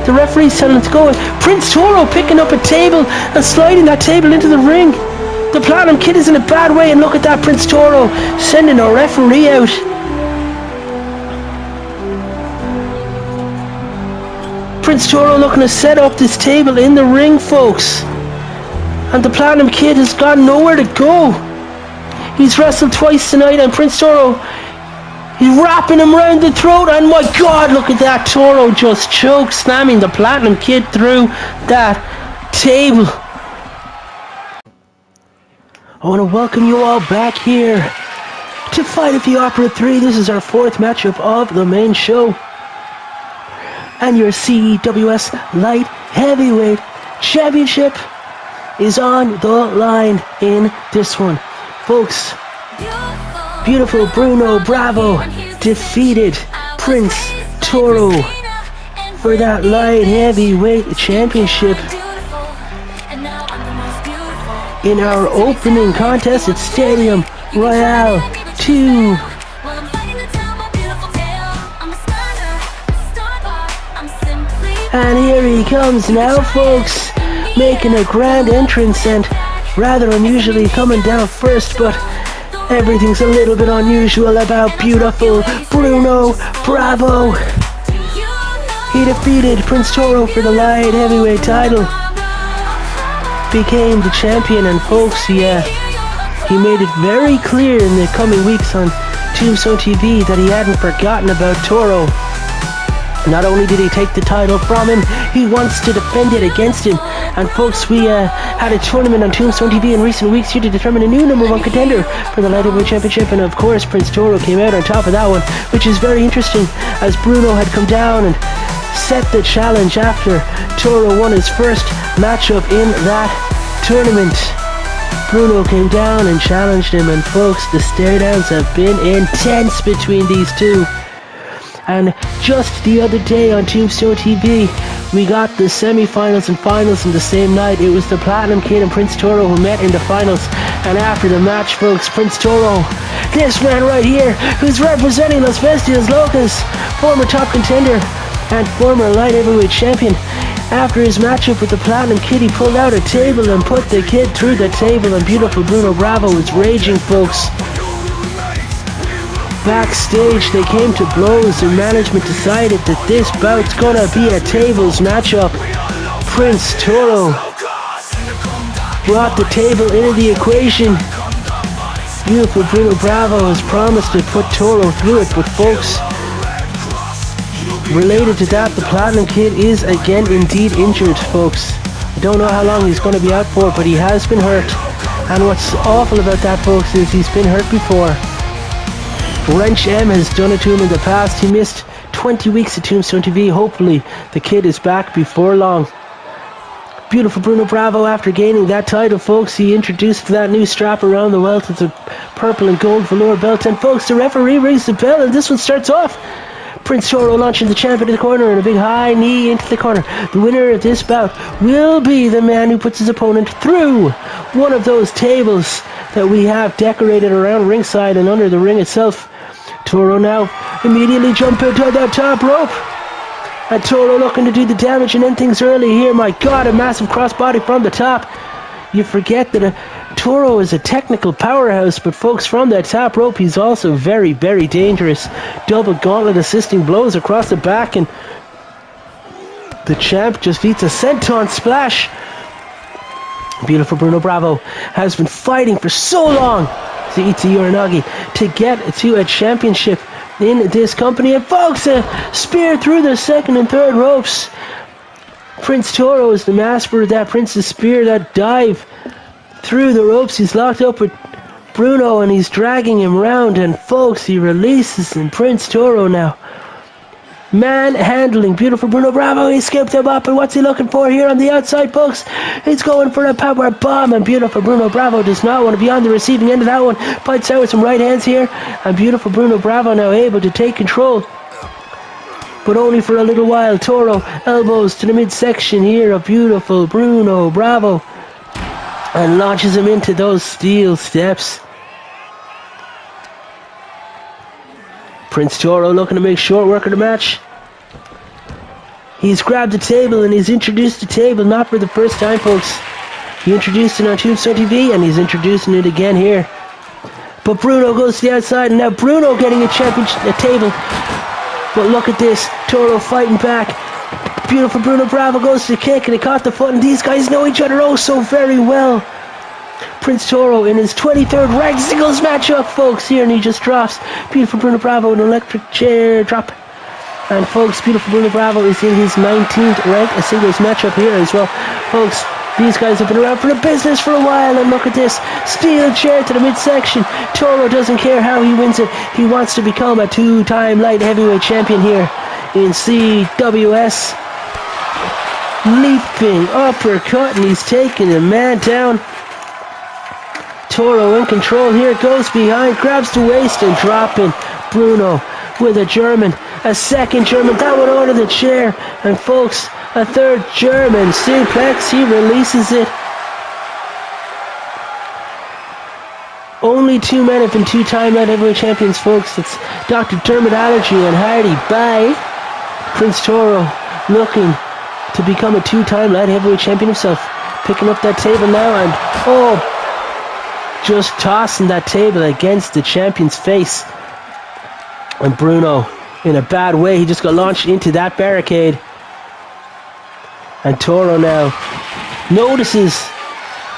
The referee's telling him to go. Prince Toro picking up a table and sliding that table into the ring. The Platinum Kid is in a bad way, and look at that, Prince Toro sending a referee out. Prince Toro looking to set up this table in the ring, folks. And the Platinum Kid has got nowhere to go. He's wrestled twice tonight, and Prince Toro, he's wrapping him around the throat, and my God, look at that. Toro just choke slamming the Platinum Kid through that table. I want to welcome you all back here to Fight at the Opera 3. This is our 4th matchup of the main show. And your CWS Light Heavyweight Championship is on the line in this one. Folks, Beautiful Bruno Bravo defeated Prince Toro for that Light Heavyweight Championship in our opening contest at Stadium Royale 2. And here he comes now, folks, making a grand entrance, and rather unusually coming down first, but everything's a little bit unusual about Beautiful Bruno Bravo. He defeated Prince Toro for the Light Heavyweight title, became the champion, and folks, he made it very clear in the coming weeks on Tombstone TV that he hadn't forgotten about Toro. Not only did he take the title from him, he wants to defend it against him. And folks, we had a tournament on Tombstone TV in recent weeks here to determine a new #1 contender for the Light Heavyweight Championship, and of course Prince Toro came out on top of that one, which is very interesting, as Bruno had come down and set the challenge after Toro won his first matchup in that tournament. Bruno came down and challenged him, and folks, the stare downs have been intense between these two. And just the other day on Tombstone TV, we got the semi-finals and finals in the same night. It was the Platinum Kid and Prince Toro who met in the finals. And after the match, folks, Prince Toro, this man right here, who's representing Los Bestias Locas, former top contender and former Light Heavyweight Champion, after his matchup with the Platinum Kid, he pulled out a table and put the kid through the table, and Beautiful Bruno Bravo was raging, folks. Backstage, they came to blows, and management decided that this bout's gonna be a tables matchup. Prince Toro brought the table into the equation. Beautiful Bruno Bravo has promised to put Toro through it, but folks, Related to that, the Platinum Kid is again indeed injured, folks. I don't know how long he's going to be out for, but he has been hurt. And what's awful about that, folks, is he's been hurt before. Wrench M has done it to him in the past. He missed 20 weeks at Tombstone TV. Hopefully, the kid is back before long. Beautiful Bruno Bravo, after gaining that title, folks, he introduced that new strap around the belt. It's a purple and gold velour belt. And, folks, the referee rings the bell, and this one starts off. Prince Toro launching the champion in the corner and a big high knee into the corner. The winner of this bout will be the man who puts his opponent through one of those tables that we have decorated around ringside and under the ring itself. Toro now immediately jumping to that top rope. And Toro looking to do the damage and end things early here. My God, a massive crossbody from the top. You forget that Toro is a technical powerhouse, but folks, from that top rope, he's also very, very dangerous. Double gauntlet assisting blows across the back, and the champ just eats a senton splash. Beautiful Bruno Bravo has been fighting for so long to Itzy Uranagi to get to a championship in this company. And folks, a spear through the second and third ropes. Prince Toro is the master of that Prince's spear, that dive through the ropes. He's locked up with Bruno and he's dragging him round, and folks, he releases him. Prince Toro now manhandling Beautiful Bruno Bravo. He skipped him up, and what's he looking for here on the outside, folks? He's going for a power bomb, and Beautiful Bruno Bravo does not want to be on the receiving end of that one. Fights out with some right hands here, and Beautiful Bruno Bravo now able to take control, but only for a little while. Toro elbows to the midsection here of Beautiful Bruno Bravo and launches him into those steel steps. Prince Toro looking to make short work of the match. He's grabbed the table and he's introduced the table, not for the first time, folks. He introduced it on Tombstone TV and he's introducing it again here. But Bruno goes to the outside, and now Bruno getting a table. But look at this, Toro fighting back. Beautiful Bruno Bravo goes to the kick, and he caught the foot, and these guys know each other oh so very well. Prince Toro in his 23rd ranked singles matchup, folks, here, and he just drops Beautiful Bruno Bravo in an electric chair drop. And folks, Beautiful Bruno Bravo is in his 19th ranked singles matchup here as well. Folks, these guys have been around for the business for a while, and look at this, steel chair to the midsection. Toro doesn't care how he wins it. He wants to become a two-time light heavyweight champion here in CWS. Leaping uppercut, and he's taking the man down. Toro in control here, goes behind, grabs the waist and dropping Bruno with a German, a second German, that one onto the chair, and folks, a third German suplex. He releases it. Only two men have been two-time light heavyweight champions, folks. It's Dr. Dermot Allergy and Hardy by Prince Toro, looking to become a two-time light heavyweight champion himself. Picking up that table now, and just tossing that table against the champion's face. And Bruno, in a bad way, he just got launched into that barricade. And Toro now notices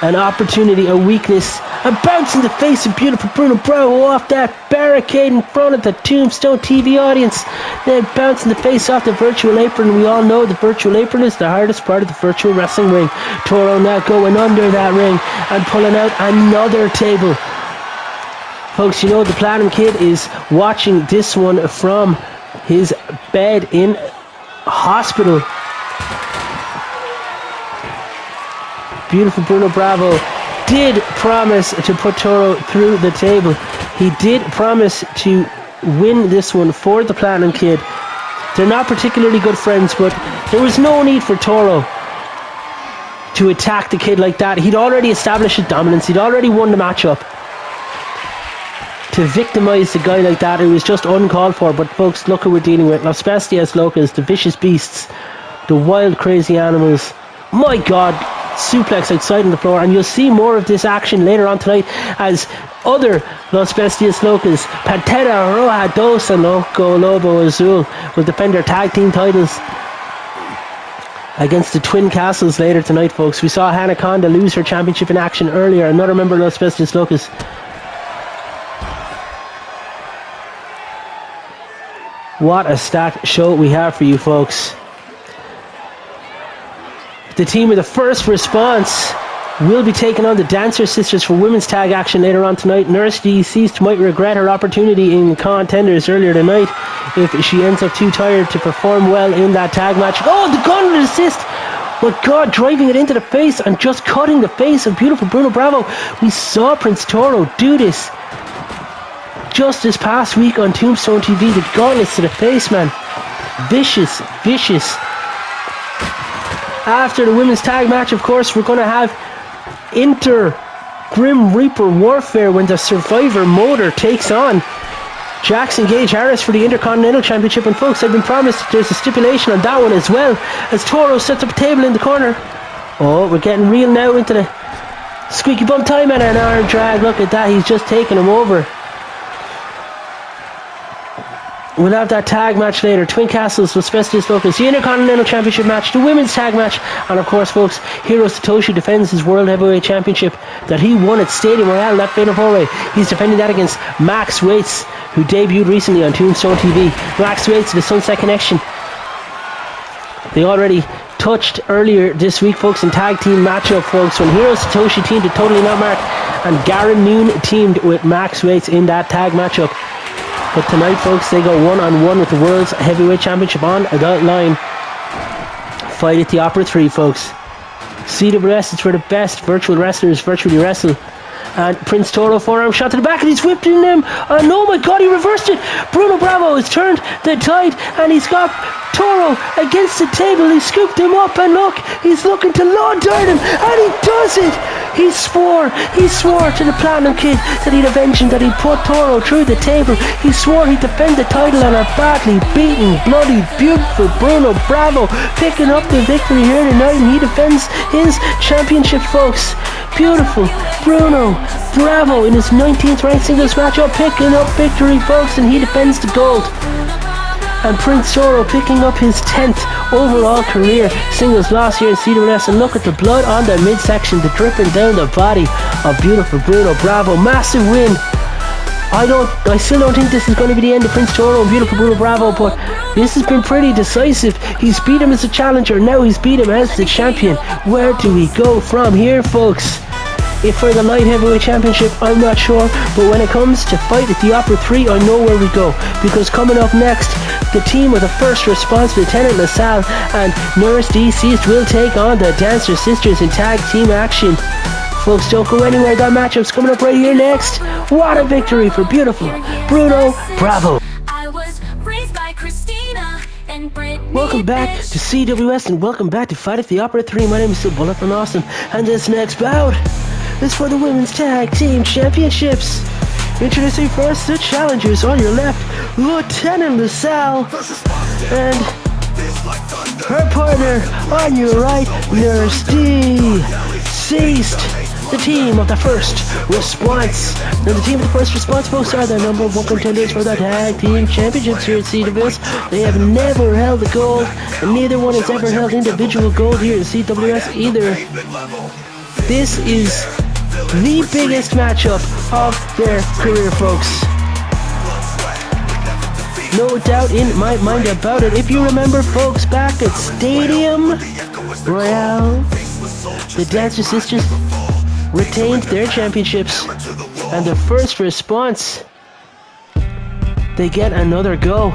an opportunity, a weakness, a bounce in the face of Beautiful Bruno Bravo off that barricade in front of the Tombstone TV audience. Then bounce in the face off the virtual apron. We all know the virtual apron is the hardest part of the virtual wrestling ring. Toro now going under that ring and pulling out another table. Folks, you know the Platinum Kid is watching this one from his bed in hospital. Beautiful Bruno Bravo did promise to put Toro through the table. He did promise to win this one for the Platinum Kid. They're not particularly good friends, but there was no need for Toro to attack the kid like that. He'd already established his dominance. He'd already won the matchup. To victimize the guy like that, it was just uncalled for. But folks, look who we're dealing with. Los Bestias Locas, the vicious beasts, the wild crazy animals. My God, suplex outside on the floor, and you'll see more of this action later on tonight as other Los Bestias Locas, Pantera Roja Dos and Loco Lobo Azul, will defend their tag team titles against the Twin Castles later tonight, folks. We saw Anaconda lose her championship in action earlier, another member of Los Bestias Locas. What a stacked show we have for you folks. The team of the first response will be taking on the Dancer Sisters for women's tag action later on tonight. Nurse Deceased might regret her opportunity in Contenders earlier tonight if she ends up too tired to perform well in that tag match. Oh, the gun assist! My God, driving it into the face and just cutting the face of Beautiful Bruno Bravo. We saw Prince Toro do this just this past week on Tombstone TV. The gauntlets to the face, man. Vicious, vicious. After the women's tag match, of course, we're going to have Grim Reaper Warfare when the Survivor Motor takes on Jackson Gage Harris for the Intercontinental Championship. And folks, I've been promised there's a stipulation on that one as well, as Toro sets up a table in the corner. Oh, we're getting real now into the squeaky bum time and an arm drag. Look at that, he's just taking him over. We'll have that tag match later. Twin Castles, Los Bestias Locas, the Intercontinental Championship match, the women's tag match, and of course, folks, Hiro Satoshi defends his World Heavyweight Championship that he won at Stadium Royale, that fatal four-way. He's defending that against Max Waits, who debuted recently on Tombstone TV. Max Waits, the Sunset Connection. They already touched earlier this week, folks, in tag team matchup, folks, when Hiro Satoshi teamed with Totally Not Mark and Garron Noone teamed with Max Waits in that tag matchup. But tonight, folks, they go one-on-one with the World's Heavyweight Championship on that line. Fight at the Opera 3, folks. CWS is for the best virtual wrestlers virtually wrestle. And Prince Toro forearm shot to the back and he's whipped in them. And oh my God, he reversed it. Bruno Bravo has turned the tide and he's got Toro against the table. He scooped him up and look, he's looking to lawn dart him and he does it. He swore to the Platinum Kid that he'd avenge him, that he'd put Toro through the table. He swore he'd defend the title and a badly beaten, bloody, beautiful Bruno Bravo picking up the victory here tonight, and he defends his championship, folks. Beautiful Bruno Bravo in his 19th ranked singles matchup picking up victory, folks, and he defends the gold. And Prince Toro picking up his 10th overall career singles loss here in CWS. And look at the blood on the midsection, the dripping down the body of Beautiful Bruno Bravo. Massive win. I still don't think this is going to be the end of Prince Toro and Beautiful Bruno Bravo, but this has been pretty decisive. He's beat him as a challenger, now he's beat him as the champion. Where do we go from here, folks? If for the Light Heavyweight Championship, I'm not sure, but when it comes to Fight at the Opera 3, I know where we go, because coming up next, the team of the first response, Lieutenant LaSalle and Nurse Deceased, will take on the Dancer Sisters in tag team action. Folks, don't go anywhere, that matchup's coming up right here next. What a victory for Beautiful Bruno Bravo. Welcome back to CWS and welcome back to Fight at the Opera 3. My name is still Bullet from Austin, and this next bout is for the Women's Tag Team Championships. Introducing first the challengers. On your left, Lieutenant LaSalle, and her partner on your right, Nurse Deceased. The team of the first response. Now the team of the first response, folks, are the number one contenders for the Tag Team Championships here at CWS. They have never held the gold, and neither one has ever held individual gold here at CWS either. This is the biggest matchup of their career, folks. No doubt in my mind about it. If you remember, folks, back at Stadium Royale, the Dancer Sisters retained their championships, and the first response, they get another go.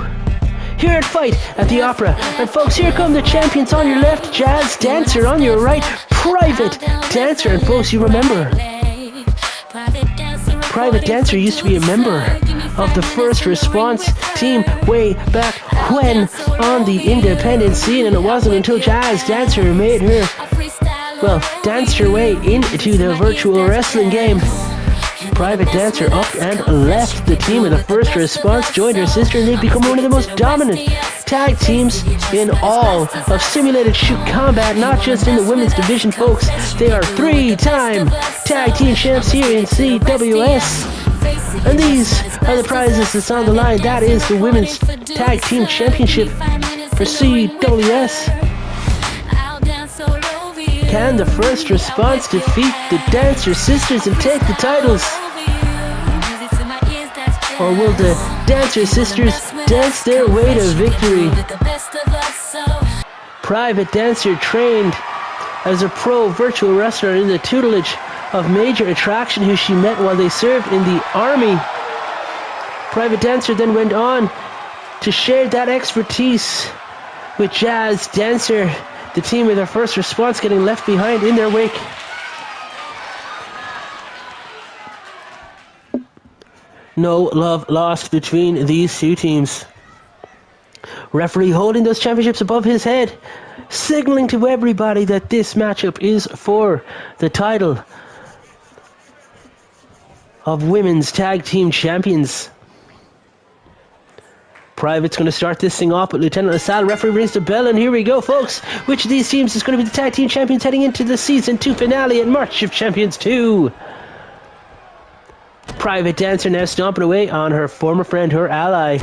Here at Fight at the Opera, and folks, here come the champions. On your left, Jazz Dancer. On your right, Private Dancer. And folks, you remember, Private Dancer used to be a member of the first response team way back when on the independent scene, and it wasn't until Jazz Dancer made her, well, danced her way into the virtual wrestling game. Private Dancer up and left the team of the first response, joined her sister, and they've become one of the most dominant tag teams in all of simulated shoot combat, not just in the women's division, folks. They are 3-time tag team champs here in CWS. And these are the prizes that's on the line. That is the women's tag team championship for CWS. Can the first response defeat the Dancer Sisters and take the titles? Or will the Dancer Sisters dance their way to victory? Private Dancer trained as a pro virtual wrestler in the tutelage of Major Attraction, who she met while they served in the army. Private Dancer then went on to share that expertise with Jazz Dancer, the team with their first response getting left behind in their wake. No love lost between these two teams. Referee holding those championships above his head, signaling to everybody that this matchup is for the title of Women's Tag Team Champions. Private's going to start this thing off with Lieutenant LaSalle. Referee rings the bell, and here we go, folks. Which of these teams is going to be the Tag Team Champions heading into the Season 2 finale in March of Champions 2? Private Dancer now stomping away on her former friend, her ally.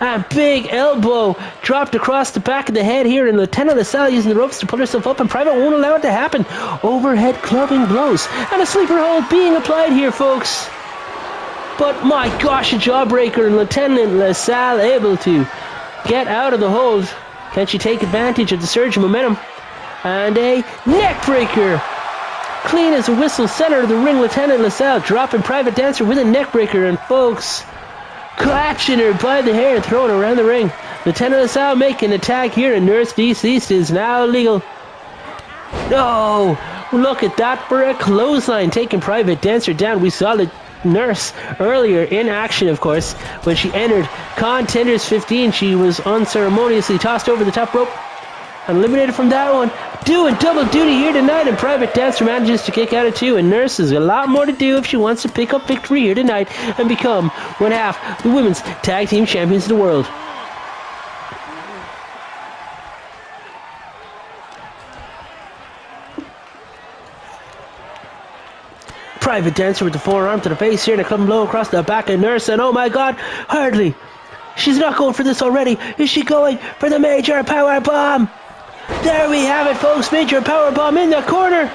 A big elbow dropped across the back of the head here, and Lieutenant LaSalle using the ropes to pull herself up, and Private won't allow it to happen. Overhead clubbing blows, and a sleeper hold being applied here, folks. But my gosh, a jawbreaker, and Lieutenant LaSalle able to get out of the hold. Can she take advantage of the surge of momentum? And a neck breaker. Clean as a whistle, center of the ring, Lieutenant LaSalle dropping Private Dancer with a neck breaker, and folks, catching her by the hair and throwing her around the ring. Lieutenant LaSalle making a tag here, and Nurse Deceased is now legal. No, look at that for a clothesline, taking Private Dancer down. We saw the Nurse earlier in action, of course, when she entered Contenders 15. She was unceremoniously tossed over the top rope and eliminated from that one. Doing double duty here tonight, and Private Dancer manages to kick out of two, and Nurse has a lot more to do if she wants to pick up victory here tonight and become one half the Women's Tag Team Champions of the world. Private Dancer with the forearm to the face here, and a clubbing blow across the back of Nurse, and oh my god, hardly. She's not going for this already. Is she going for the Major Power Bomb? There we have it, folks. Major Power Bomb in the corner.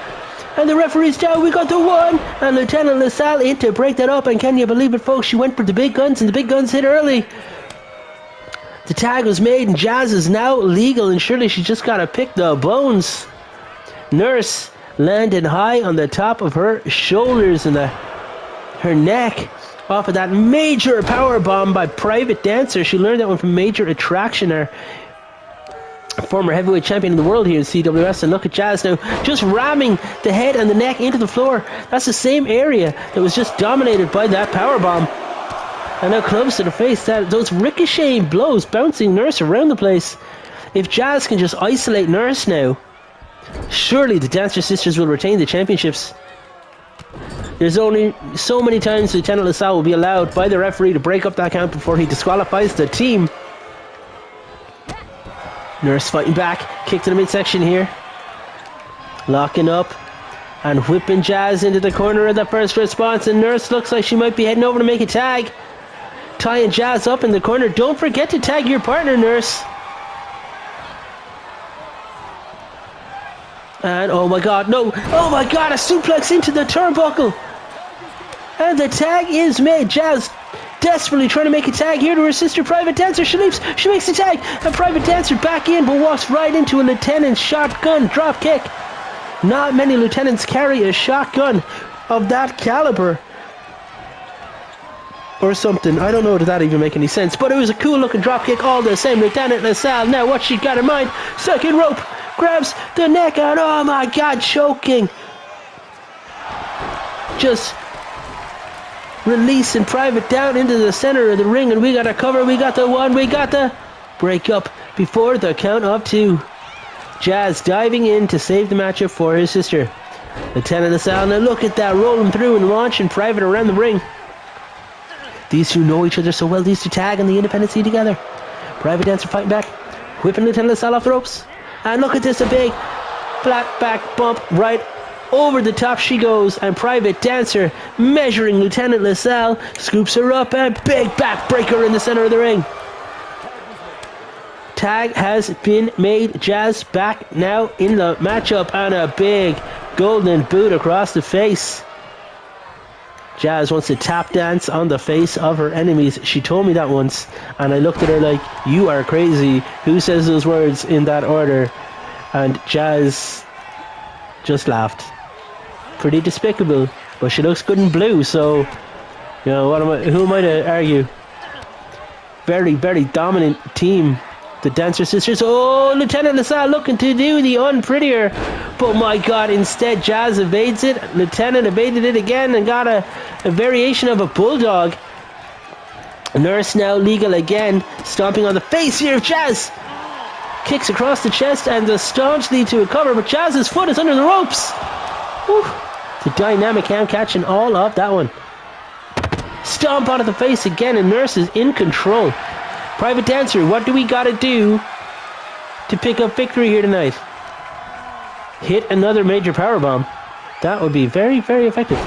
And the referee's down. We got the one. And Lieutenant LaSalle in to break that up. And can you believe it, folks? She went for the big guns, and the big guns hit early. The tag was made, and Jazz is now legal. And surely she's just got to pick the bones. Nurse landed high on the top of her shoulders and her neck off of that major power bomb by Private Dancer. She learned that one from Major Attraction, her former heavyweight champion in the world here in CWS. And look at Jazz now just ramming the head and the neck into the floor. That's the same area that was just dominated by that power bomb. And now clubs to the face. Those ricocheting blows bouncing Nurse around the place. If Jazz can just isolate Nurse now, surely the Dancer Sisters will retain the championships. There's only so many times Lieutenant LaSalle will be allowed by the referee to break up that count before he disqualifies the team. Nurse fighting back, kick to the midsection here. Locking up and whipping Jazz into the corner of the first response, and Nurse looks like she might be heading over to make a tag. Tying Jazz up in the corner. Don't forget to tag your partner, Nurse. And oh my god, no! Oh my god, a suplex into the turnbuckle! And the tag is made. Jazz desperately trying to make a tag here to her sister Private Dancer. She leaps, she makes the tag, and Private Dancer back in, but walks right into a lieutenant's shotgun drop kick. Not many lieutenants carry a shotgun of that caliber. Or something. I don't know, did that even make any sense? But it was a cool looking drop kick all the same. Lieutenant LaSalle, now what she got in mind? Second rope, grabs the neck, and oh my god, choking. Just releasing Private down into the center of the ring, and we got a cover, we got the one, we got the break up before the count of two. Jazz diving in to save the matchup for his sister. Lieutenant LaSalle, now look at that, rolling through and launching Private around the ring. These two know each other so well, these two tag in the independent scene together. Private Dancer fighting back, whipping Lieutenant LaSalle off the ropes. And look at this, a big flat back bump right over the top she goes, and Private Dancer measuring Lieutenant LaSalle, scoops her up, and big backbreaker in the center of the ring. Tag has been made. Jazz back now in the matchup, and a big golden boot across the face. Jazz wants to tap dance on the face of her enemies. She told me that once, and I looked at her like, you are crazy. Who says those words in that order? And Jazz just laughed. Pretty despicable, but she looks good in blue, so, you know, who am I to argue? Very, very dominant team. The Dancer Sisters. Oh, Lieutenant LaSalle looking to do the unprettier. But my God, instead Jazz evades it. Lieutenant evaded it again and got a variation of a bulldog. Nurse now legal again. Stomping on the face here of Jazz. Kicks across the chest and the staunch lead to recover. But Jazz's foot is under the ropes. Whew. The dynamic hand catching all of that one. Stomp onto the face again and Nurse is in control. Private Dancer, what do we gotta do to pick up victory here tonight? Hit another major powerbomb. That would be very, very effective.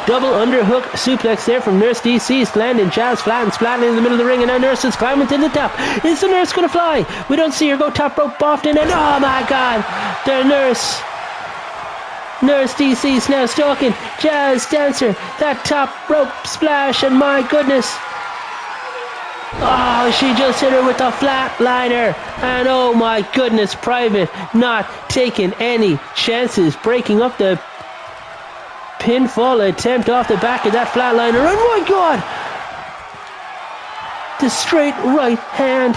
Double underhook suplex there from Nurse DC. Landing Jazz flat and splatting in the middle of the ring, and now Nurse is climbing to the top. Is the Nurse gonna fly? We don't see her go top rope often, and oh my God, the Nurse DC is now stalking Jazz Dancer. That top rope splash, and my goodness. Oh, she just hit her with a flatliner. And oh my goodness, Private not taking any chances, breaking up the pinfall attempt off the back of that flatliner. And my God, the straight right hand.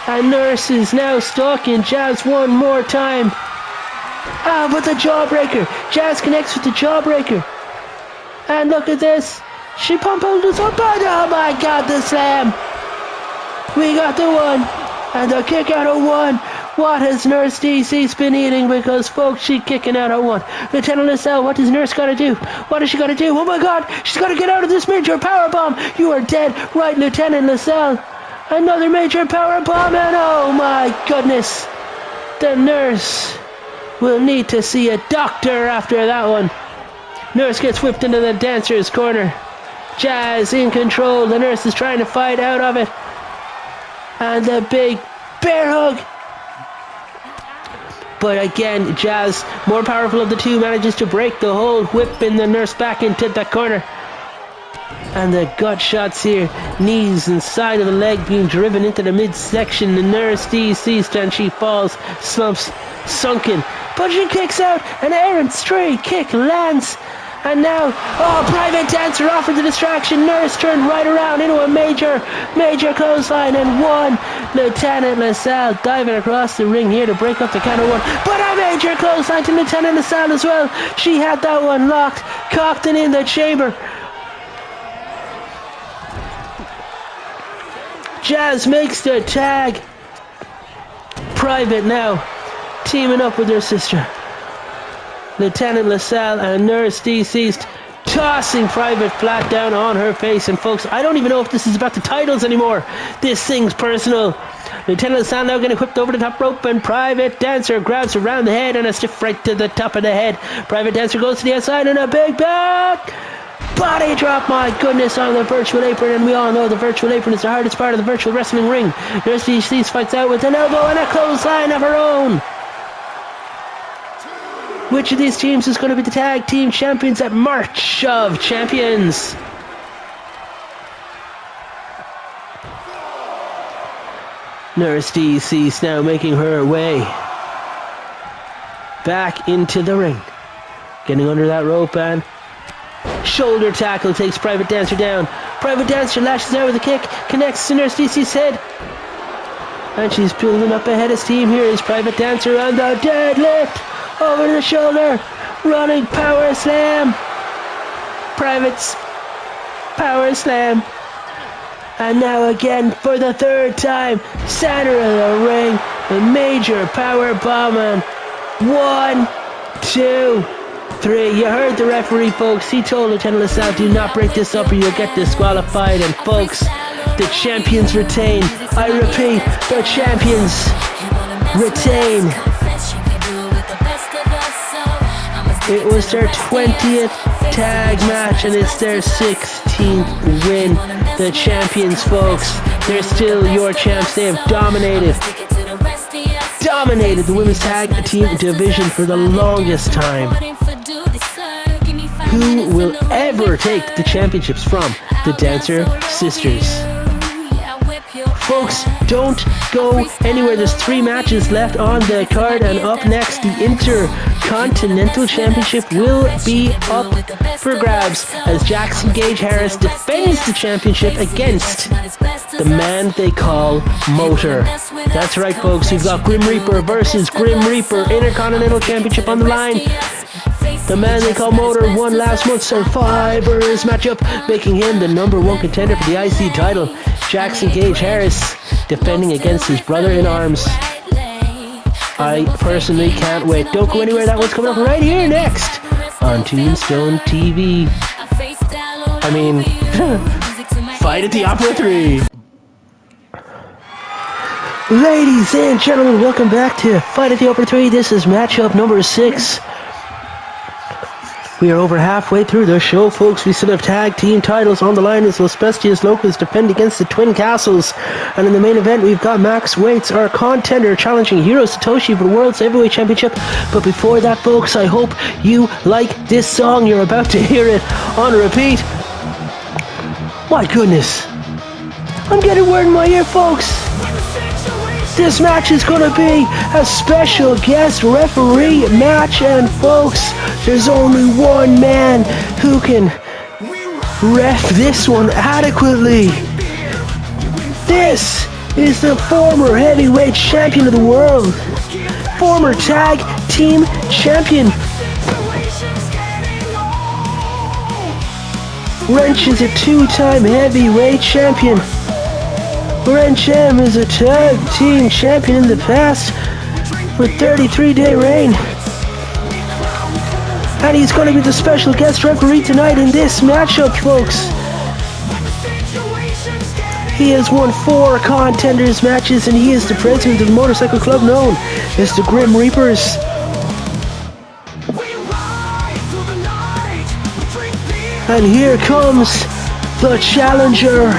And Nurse is now stalking Jazz one more time. Ah, but the jawbreaker. Jazz connects with the jawbreaker. And look at this. She pummeled us up, but oh my God, the slam! We got the one, and the kick out of one. What has Nurse DC's been eating? Because folks, she's kicking out of one. Lieutenant LaSalle, what does Nurse gotta do? What does she gotta do? Oh my God, she's gotta get out of this major powerbomb. You are dead, right, Lieutenant LaSalle? Another major powerbomb, and oh my goodness, the Nurse will need to see a doctor after that one. Nurse gets whipped into the Dancer's corner. Jazz in control. The Nurse is trying to fight out of it. And the big bear hug. But again, Jazz, more powerful of the two, manages to break the hold, whipping the Nurse back into the corner. And the gut shots here. Knees and side of the leg being driven into the midsection. The Nurse DC and she falls, slumps, sunken. But she kicks out. An errant straight kick lands. And now, Private Dancer offered the distraction. Nurse turned right around into a major clothesline and won. Lieutenant LaSalle diving across the ring here to break up the count of one. But a major clothesline to Lieutenant LaSalle as well. She had that one locked, cocked and in the chamber. Jazz makes the tag. Private now teaming up with her sister. Lieutenant LaSalle and Nurse deceased, tossing Private flat down on her face. And folks, I don't even know if this is about the titles anymore. This thing's personal. Lieutenant LaSalle now getting whipped over the top rope, and Private Dancer grabs around the head and a stiff right to the top of the head. Private Dancer goes to the outside and a big back body drop, my goodness, on the virtual apron. And we all know the virtual apron is the hardest part of the virtual wrestling ring. Nurse deceased fights out with an elbow and a clothesline of her own. Which of these teams is going to be the tag team champions at March of Champions? Nurse deceased now making her way back into the ring. Getting under that rope and shoulder tackle takes Private Dancer down. Private Dancer lashes out with a kick, connects to Nurse DC's head. And she's building up ahead of steam. Here is Private Dancer on the deadlift. Over the shoulder, running power slam. Private's power slam. And now again for the third time, center of the ring, the major power bomb. And 1, 2, 3. You heard the referee, folks. He told Lieutenant LaSalle, do not break this up or you'll get disqualified. And folks, the champions retain. I repeat, the champions retain. It was their 20th tag match and it's their 16th win. The champions, folks, they're still your champs. They have dominated the women's tag team division for the longest time. who will ever take the championships from the Dancer Sisters. Folks, don't go anywhere. There's 3 matches left on the card, and up next, the Intercontinental Championship will be up for grabs as Jackson Gage Harris defends the championship against the man they call Motor. That's right, folks. We've got Grim Reaper versus Grim Reaper. Intercontinental Championship on the line. The man they call Motor won last month's Survivor's matchup, making him the #1 contender for the IC title. Jackson Gage Harris defending against his brother-in-arms. I personally can't wait. Don't go anywhere. That one's coming up right here next on Tombstone TV. I mean, Fight at the Opera 3. Ladies and gentlemen, welcome back to Fight at the Opera 3. This is matchup number 6. We are over halfway through the show, folks. We still have tag team titles on the line as Los Bestias Locas defend against the Twin Castles. And in the main event, we've got Max Waits, our contender, challenging Hiro Satoshi for the World's Heavyweight Championship. But before that, folks, I hope you like this song. You're about to hear it on repeat. My goodness. I'm getting word in my ear, folks. This match is going to be a special guest referee match, and folks, there's only one man who can ref this one adequately. This is the former heavyweight champion of the world, former tag team champion. Wrench is a 2-time heavyweight champion. Wrench M is a tag team champion in the past with 33-day reign. And he's going to be the special guest referee tonight in this matchup, folks. He has won 4 contenders matches, and he is the president of the motorcycle club known as the Grim Reapers. And here comes the challenger,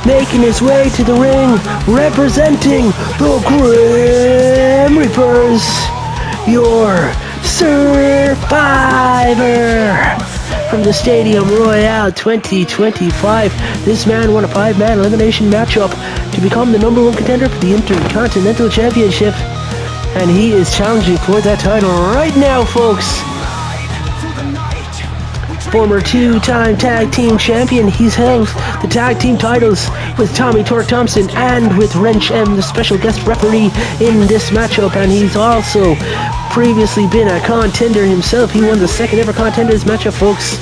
making his way to the ring, representing the Grim Reapers, your survivor from the Stadium Royale 2025. This man won a 5-man elimination matchup to become the #1 contender for the Intercontinental Championship, and he is challenging for that title right now, folks. Former 2-time tag team champion, he's held the tag team titles with Tommy Torque Thompson and with Wrench M, the special guest referee in this matchup, and he's also previously been a contender himself. He won the 2nd ever contenders matchup, folks.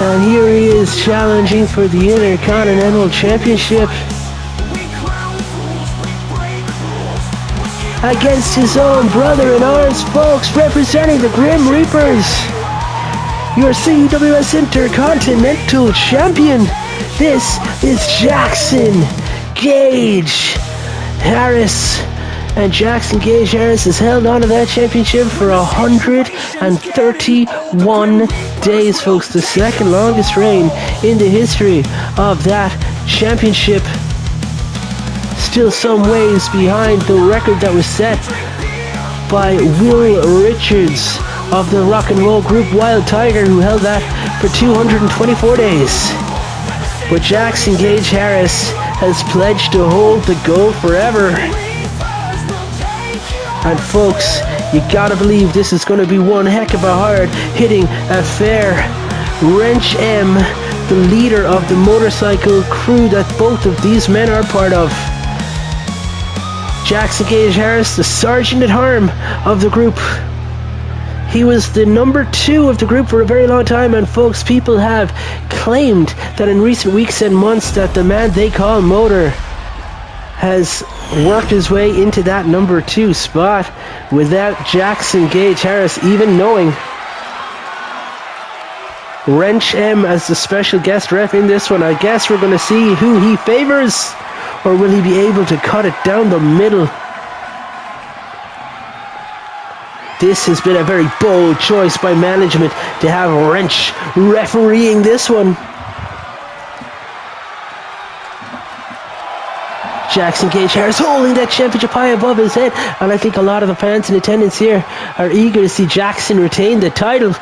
And here he is challenging for the Intercontinental Championship against his own brother-in-arms, folks, representing the Grim Reapers, your CWS Intercontinental Champion. This is Jackson Gage Harris. And Jackson Gage Harris has held on to that championship for 131 days, folks. The 2nd longest reign in the history of that championship. Still some ways behind the record that was set by Will Richards of the rock and roll group Wild Tiger, who held that for 224 days. But Jackson Gage Harris has pledged to hold the gold forever. And folks, you gotta believe this is gonna be one heck of a hard-hitting affair. Wrench M, the leader of the motorcycle crew that both of these men are part of. Jackson Gage Harris, the sergeant at arms of the group. He was the #2 of the group for a very long time, and folks, people have claimed that in recent weeks and months that the man they call Motor has worked his way into that #2 spot without Jackson Gage Harris even knowing. Wrench M as the special guest ref in this one. I guess we're going to see who he favors, or will he be able to cut it down the middle? This has been a very bold choice by management to have Wrench refereeing this one. Jackson Gage Harris holding that championship high above his head, and I think a lot of the fans in attendance here are eager to see Jackson retain the title.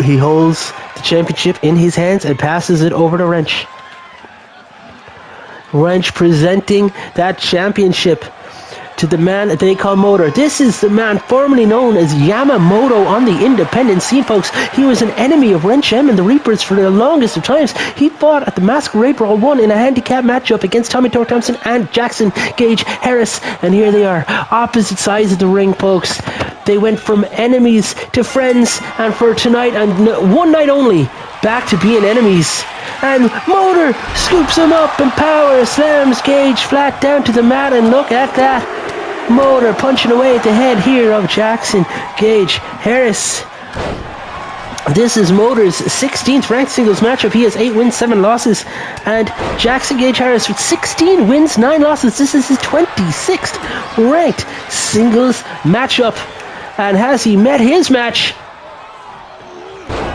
He holds the championship in his hands and passes it over to Wrench. Wrench presenting that championship to the man they call Motor. This is the man formerly known as Yamamoto on the independent scene, folks. He was an enemy of Wrench M and the Reapers for the longest of times. He fought at the Masquerade Brawl 1 in a handicap matchup against Tommy Torque Thompson and Jackson Gage Harris. And here they are, opposite sides of the ring, folks. They went from enemies to friends, and for tonight and one night only, back to being enemies. And Motor scoops him up and power slams Gage flat down to the mat, and look at that. Motor punching away at the head here of Jackson Gage Harris. This is Motor's 16th ranked singles matchup. He has 8 wins, 7 losses. And Jackson Gage Harris with 16 wins, 9 losses. This is his 26th ranked singles matchup. And has he met his match?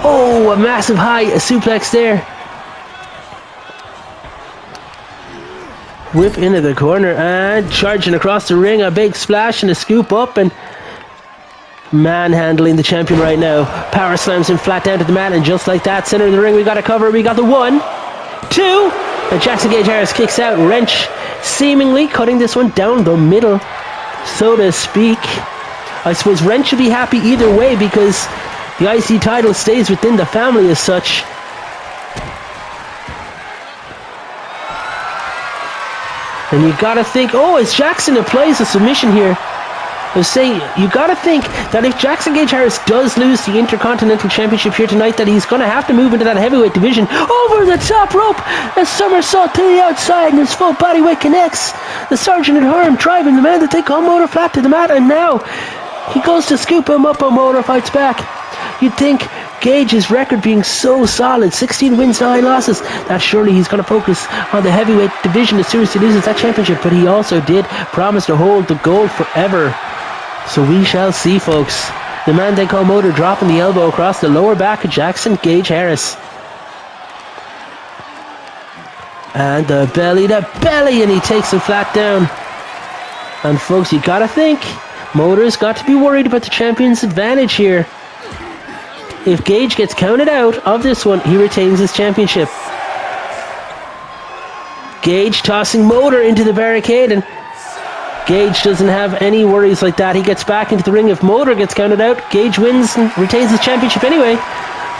Oh, a massive high suplex there. Whip into the corner and charging across the ring. A big splash and a scoop up, and manhandling the champion right now. Power slams him flat down to the mat, and just like that, center of the ring, we got a cover. We got the 1, 2, and Jackson Gage Harris kicks out. Wrench seemingly cutting this one down the middle, so to speak. I suppose Wrench should be happy either way because the IC title stays within the family as such. And you gotta think, oh, it's Jackson that plays a submission here. I was saying, you gotta think that if Jackson Gage Harris does lose the Intercontinental Championship here tonight, that he's gonna have to move into that heavyweight division. Over the top rope, a somersault to the outside, and his full body weight connects the Sergeant at Arms, driving the man that they call Motor flat to the mat, and now he goes to scoop him up, and Motor fights back. You'd think Gage's record being so solid, 16 wins, 9 losses, that surely he's going to focus on the heavyweight division as soon as he loses that championship, but he also did promise to hold the gold forever. So we shall see, folks. The man they call Motor dropping the elbow across the lower back of Jackson Gage Harris. And the belly to belly, and he takes him flat down. And folks, you gotta think, Motor's got to be worried about the champion's advantage here. If Gage gets counted out of this one, he retains his championship. Gage tossing Motor into the barricade, and Gage doesn't have any worries like that. He gets back into the ring. If Motor gets counted out, Gage wins and retains his championship anyway.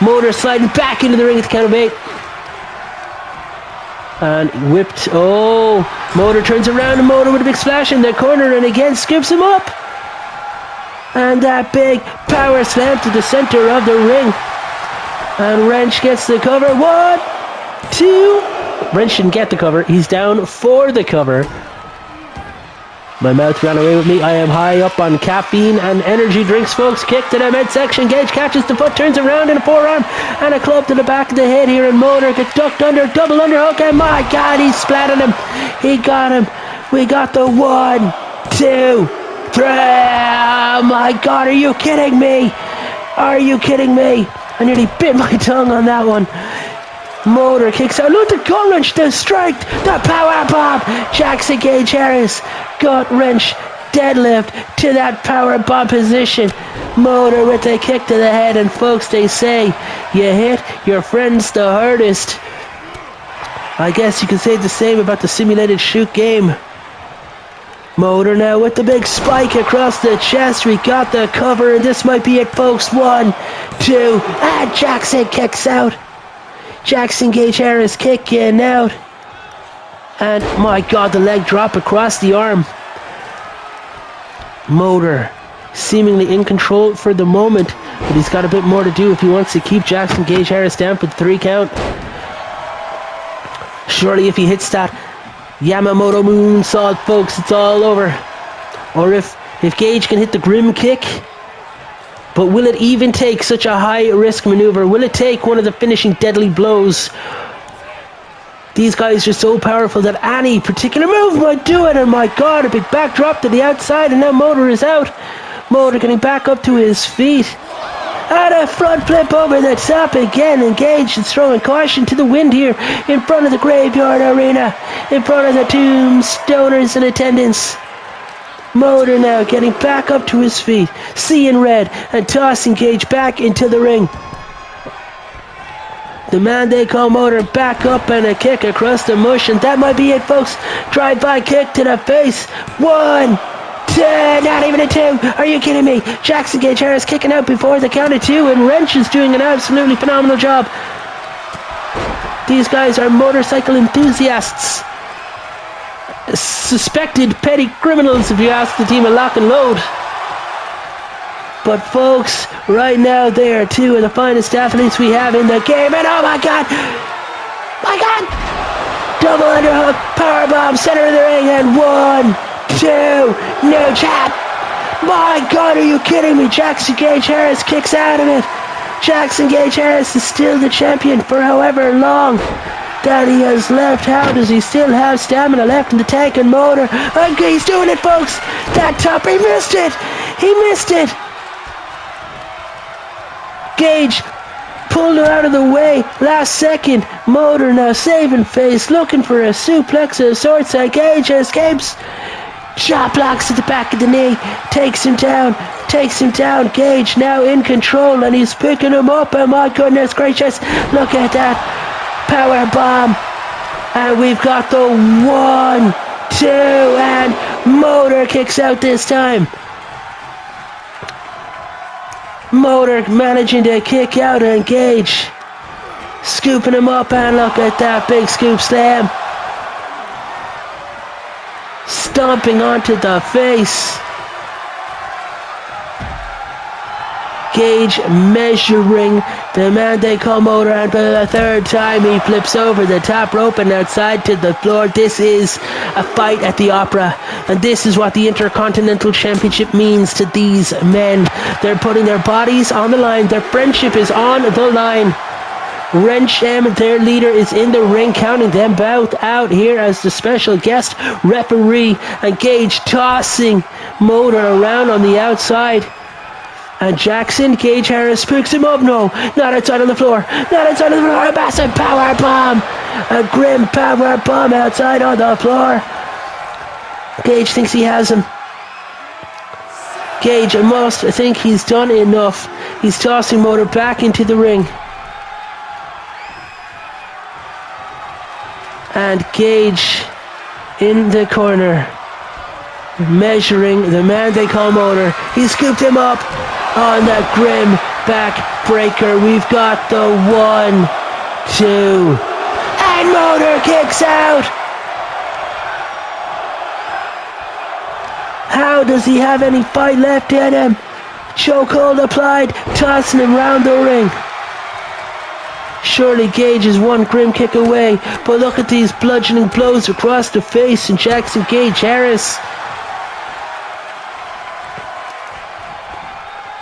Motor sliding back into the ring at the count of 8. And whipped. Oh, Motor turns around, and Motor with a big splash in the corner, and again scoops him up. And that big power slam to the center of the ring. And Wrench gets the cover. 1, 2. Wrench didn't get the cover. He's down for the cover. My mouth ran away with me. I am high up on caffeine and energy drinks, folks. Kick to the midsection. Gage catches the foot, turns around in a forearm, and a club to the back of the head here. And Motor gets ducked under, double underhook. And my God, he splatted him. He got him. We got the 1, 2, 3. Oh my God, are you kidding me? Are you kidding me? I nearly bit my tongue on that one. Motor kicks out. Look, the gut wrench, the strike, the power bomb. Jackson Gage Harris, gut wrench, deadlift to that power bomb position. Motor with a kick to the head, and folks, they say you hit your friends the hardest. I guess you could say the same about the simulated shoot game. Motor now with the big spike across the chest. We got the cover, and this might be it, folks. 1, 2, and Jackson kicks out. Jackson Gage Harris kicking out. And my God, the leg drop across the arm. Motor seemingly in control for the moment, but he's got a bit more to do if he wants to keep Jackson Gage Harris down for the 3 count. Surely if he hits that Yamamoto moonsault, folks, it's all over. Or if Gage can hit the grim kick. But will it even take such a high-risk maneuver? Will it take one of the finishing deadly blows? These guys are so powerful that any particular move might do it. And my God, a big backdrop to the outside, and now Motor is out. Motor getting back up to his feet. And a front flip over the top again. Engaged is throwing caution to the wind here in front of the Graveyard Arena, in front of the tombstoners in attendance. Motor now getting back up to his feet, seeing red, and tossing Gage back into the ring. The man they call Motor back up and a kick across the mush, and that might be it, folks. Drive-by kick to the face. 1, 2, not even a 2. Are you kidding me? Jackson Gage Harris kicking out before the count of 2, and Wrench is doing an absolutely phenomenal job. These guys are motorcycle enthusiasts. Suspected petty criminals, if you ask the team of Lock and Load. But folks, right now they are two of the finest athletes we have in the game, and oh my god! My god! Double underhook, powerbomb, center of the ring, and 1, 2, no tap! My god, are you kidding me? Jackson Gage Harris kicks out of it. Jackson Gage Harris is still the champion for however long that he has left. How does he still have stamina left in the tank and Motor? Okay, he's doing it, folks! That top, he missed it! He missed it! Gage pulled her out of the way last second. Motor now saving face, looking for a suplex of sorts, and Gage escapes. Chop blocks at the back of the knee, takes him down. Gage now in control, and he's picking him up, and my goodness gracious, look at that power bomb. And we've got the 1, 2, and Motor kicks out this time. Motor managing to kick out, and Gage scooping him up, and look at that big scoop slam. Stomping onto the face. Gage measuring the man they call Motor, and for the third time he flips over the top rope and outside to the floor. This is a fight at the opera, and this is what the Intercontinental Championship means to these men. They're putting their bodies on the line. Their friendship is on the line. Wrench M, their leader, is in the ring, counting them both out here as the special guest referee, and Gage tossing Motor around on the outside. And Jackson Gage Harris picks him up. No, not outside on the floor. A massive power bomb. A grim power bomb outside on the floor. Gage thinks he has him. Gage must think he's done enough. He's tossing Motor back into the ring. And Gage in the corner, measuring the man they call Motor. He scooped him up on that grim back breaker. We've got the 1, 2, and Motor kicks out. How does he have any fight left in him? Chokehold applied, tossing him round the ring. Surely Gage is one grim kick away, but look at these bludgeoning blows across the face, and Jackson Gage Harris.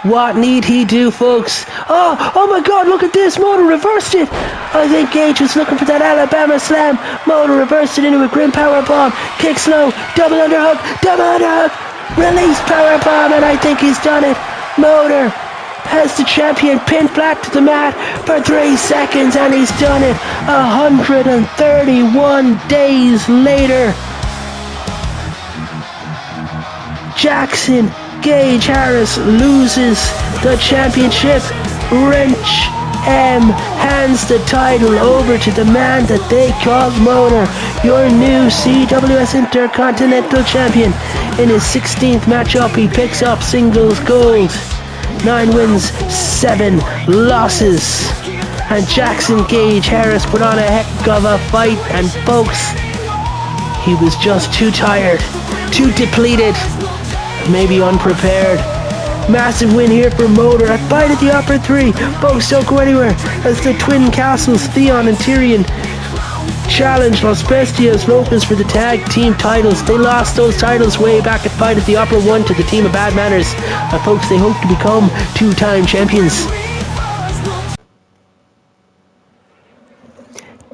What need he do, folks? Oh my god, look at this. Motor reversed it. I think Gage was looking for that Alabama slam. Motor reversed it into a grim power bomb. Kick slow, double underhook, release power bomb, and I think he's done it. Motor has the champion pinned flat to the mat for 3 seconds, and he's done it 131 days later. Jackson Gage Harris loses the championship. Wrench M hands the title over to the man that they call Motor, your new CWS Intercontinental Champion. In his 16th matchup, he picks up singles gold. 9 wins, 7 losses. And Jackson Gage Harris put on a heck of a fight, and folks, he was just too tired, too depleted, maybe unprepared. Massive win here for Motor at Fight at the Opera 3. Folks, don't go anywhere as the Twin Castles, Theon and Tyrion, challenge Los Bestias Locas for the tag team titles. They lost those titles way back at Fight at the Opera 1 to the team of Bad Manners. Folks, they hope to become 2-time champions.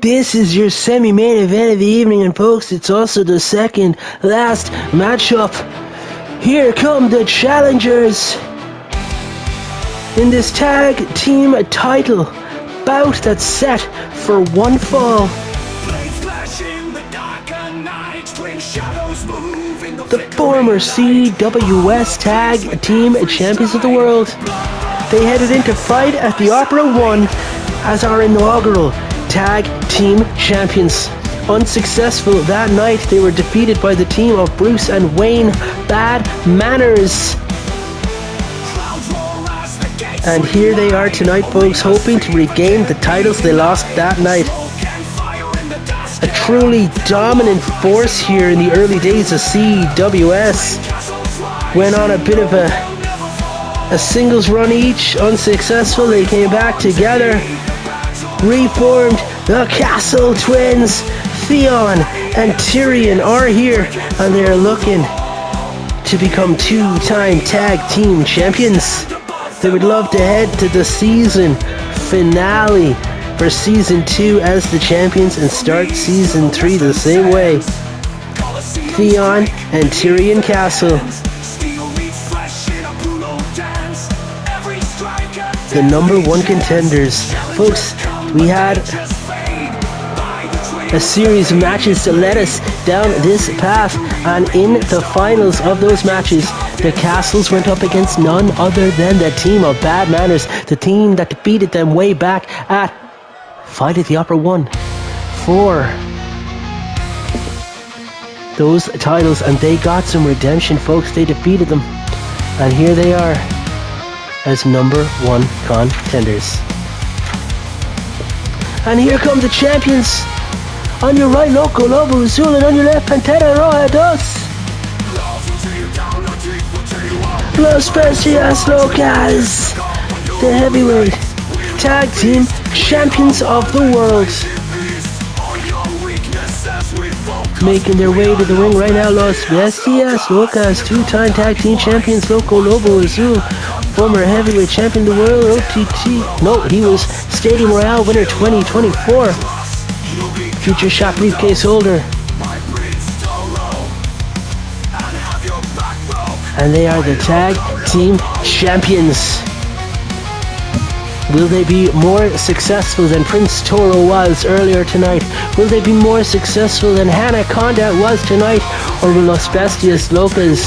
This is your semi-main event of the evening, and folks, it's also the second last matchup. Here come the challengers. in this tag team title bout that's set for one fall. The former CWS Tag Team Champions of the World. They headed in to fight at the Opera 1 as our inaugural Tag Team Champions. Unsuccessful that night, they were defeated by the team of Bruce and Wayne Bad Manners. And here they are tonight, folks, hoping to regain the titles they lost that night. A truly dominant force here in the early days of CWS. Went on a bit of a singles run each, unsuccessful. They came back together, reformed. The Castle Twins, Theon and Tyrion, are here, and they're looking to become two-time tag team champions. They would love to head to the season finale for season 2 as the champions and start season 3 the same way. Theon and Tyrion Castle, the number 1 contenders. Folks, we had a series of matches to let us down this path, and in the finals of those matches, the Castles went up against none other than the team of Bad Manners, the team that defeated them way back at Fight at the Opera 1 for those titles, and they got some redemption, folks. They defeated them, and here they are as number 1 contenders. And here come the champions. On your right, Loco Lobo Azul, and on your left, Pantera Roja Dos. Los Bestias Locas, the heavyweight tag team champions of the world. Making their way to the ring right now, Los Bestias Locas, 2-time tag team champions, Loco Lobo Azul, former heavyweight champion of the world, OTT. No, he was Stadium Royale winner 2024. Future shot briefcase holder. And they are the tag team champions. Will they be more successful than Prince Toro was earlier tonight? Will they be more successful than Hannah Conda was tonight? Or will Los Bestias Locas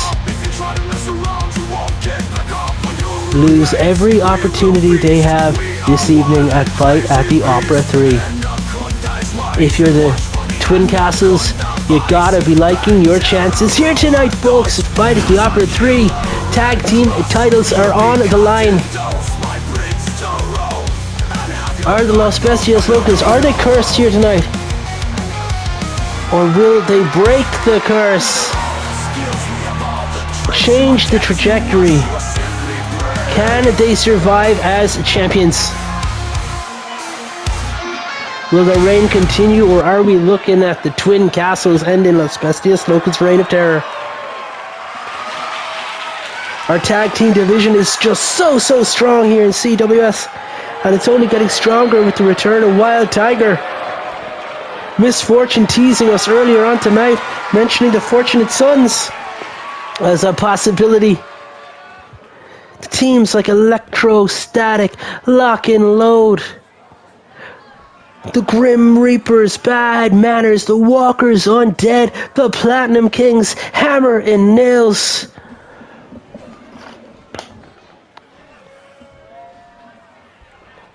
lose every opportunity they have this evening at Fight at the Opera 3? If you're the Twin Castles, you gotta be liking your chances here tonight, folks. Fight at the Opera 3. Tag team titles are on the line. Are the Los Bestias Locas, are they cursed here tonight? Or will they break the curse? Change the trajectory? Can they survive as champions? Will the reign continue, or are we looking at the Twin Castles ending Los Bestias Locas' reign of terror? Our tag team division is just so strong here in CWS, and it's only getting stronger with the return of Wild Tiger. Misfortune teasing us earlier on tonight, mentioning the Fortunate Sons as a possibility. The teams like Electrostatic, Lock and Load, the Grim Reapers, Bad Manners, the Walkers Undead, the Platinum Kings, Hammer and Nails.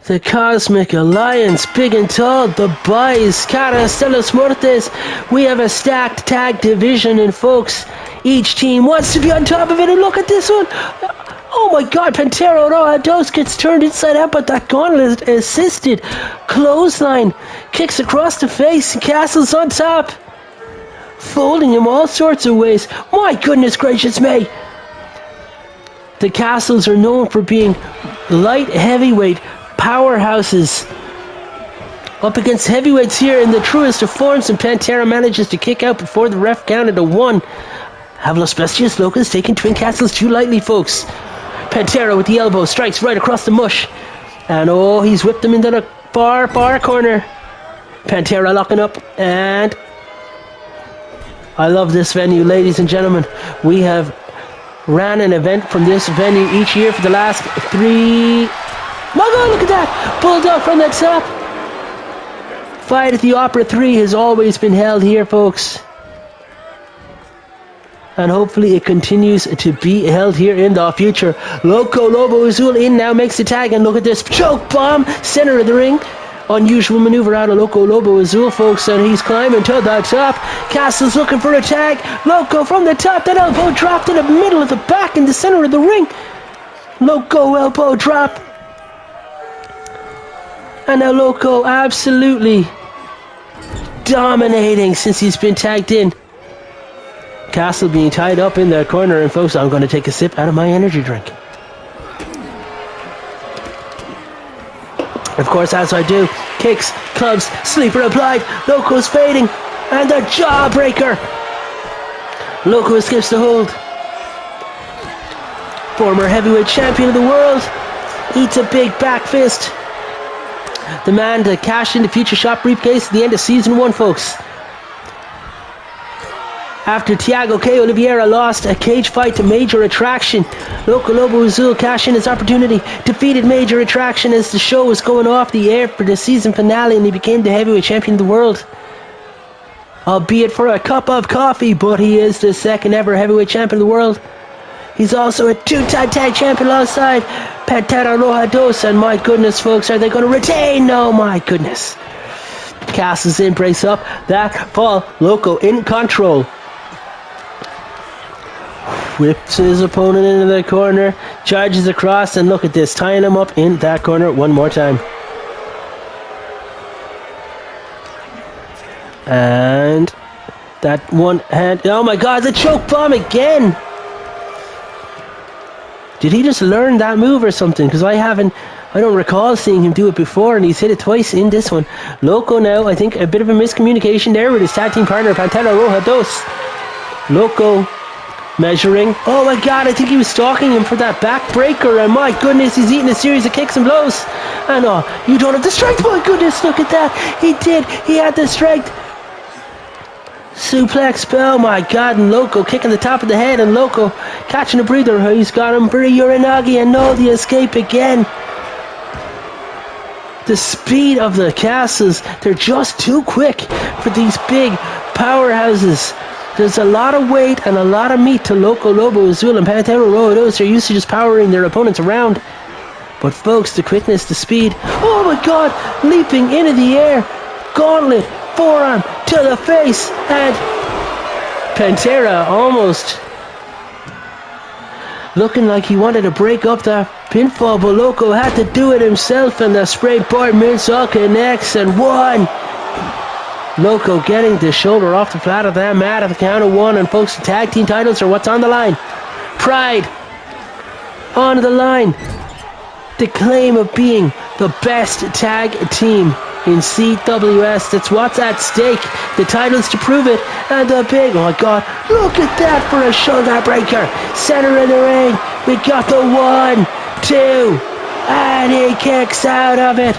The Cosmic Alliance, Big and Tall, the Boys, Cara Estelos Muertes. We have a stacked tag division, and folks, each team wants to be on top of it. And look at this one. Oh my God, Pantera Roja Dos gets turned inside out, but that gauntlet assisted clothesline kicks across the face, and Castle's on top, folding him all sorts of ways. My goodness gracious me. The Castles are known for being light heavyweight powerhouses up against heavyweights here in the truest of forms, and Pantera manages to kick out before the ref counted to 1. Have Los Bestias Locas taking Twin Castles too lightly, folks. Pantera with the elbow strikes right across the mush, and oh, he's whipped him into the far corner. Pantera locking up, and I love this venue, ladies and gentlemen. We have ran an event from this venue each year for the last 3... My God, look at that! Bulldog from the top! Fight at the Opera 3 has always been held here, folks. And hopefully it continues to be held here in the future. Loco Lobo Azul in now, makes the tag, and look at this choke bomb, center of the ring. Unusual maneuver out of Loco Lobo Azul, folks, and he's climbing to the top. Castle's looking for a tag. Loco from the top, that elbow drop to the middle of the back in the center of the ring. Loco elbow drop. And now Loco absolutely dominating since he's been tagged in. Castle being tied up in the corner, and folks, I'm going to take a sip out of my energy drink. Of course, as I do, kicks, clubs, sleeper applied, Loco's fading, and the jawbreaker. Loco escapes the hold. Former heavyweight champion of the world eats a big back fist. The man to cash in the future shop briefcase at the end of season 1, folks. After Thiago K. Oliveira lost a cage fight to Major Attraction, Loco Lobo Azul cashed in his opportunity, defeated Major Attraction as the show was going off the air for the season finale, and he became the heavyweight champion of the world. Albeit for a cup of coffee, but he is the second ever heavyweight champion of the world. He's also a 2-time tag champion alongside Pantera Roja Dos, and my goodness, folks, are they going to retain? Oh my goodness. Castles in, breaks up that fall. Loco in control. Whips his opponent into the corner, charges across, and look at this, tying him up in that corner one more time. And that one hand, oh my God, the choke bomb again! Did he just learn that move or something? Because I don't recall seeing him do it before, and he's hit it twice in this one. Loco now, I think a bit of a miscommunication there with his tag team partner, Pantera Roja Dos. Loco measuring. Oh my God, I think he was stalking him for that backbreaker, and my goodness, he's eating a series of kicks and blows. And you don't have the strength, my goodness, look at that. He did, he had the strength. Suplex, oh my God, and Loco kicking the top of the head, and Loco catching a breather. He's got him for a Uranagi, and no, the escape again. The speed of the Castles, they're just too quick for these big powerhouses. There's a lot of weight and a lot of meat to Loco Lobo Azul and Pantera Roja Dos. They're used to just powering their opponents around. But folks, the quickness, the speed, oh my God, leaping into the air, gauntlet, forearm to the face, and Pantera almost looking like he wanted to break up that pinfall, but Loco had to do it himself, and the springboard moonsault connects, and one. Loco getting the shoulder off the flat of that mat at the count of 1, and folks, the tag team titles are what's on the line. Pride on the line. The claim of being the best tag team in CWS, that's what's at stake. The titles to prove it, and the big, oh my God, look at that for a shoulder breaker. Center of the ring, we got the 1, 2, and he kicks out of it.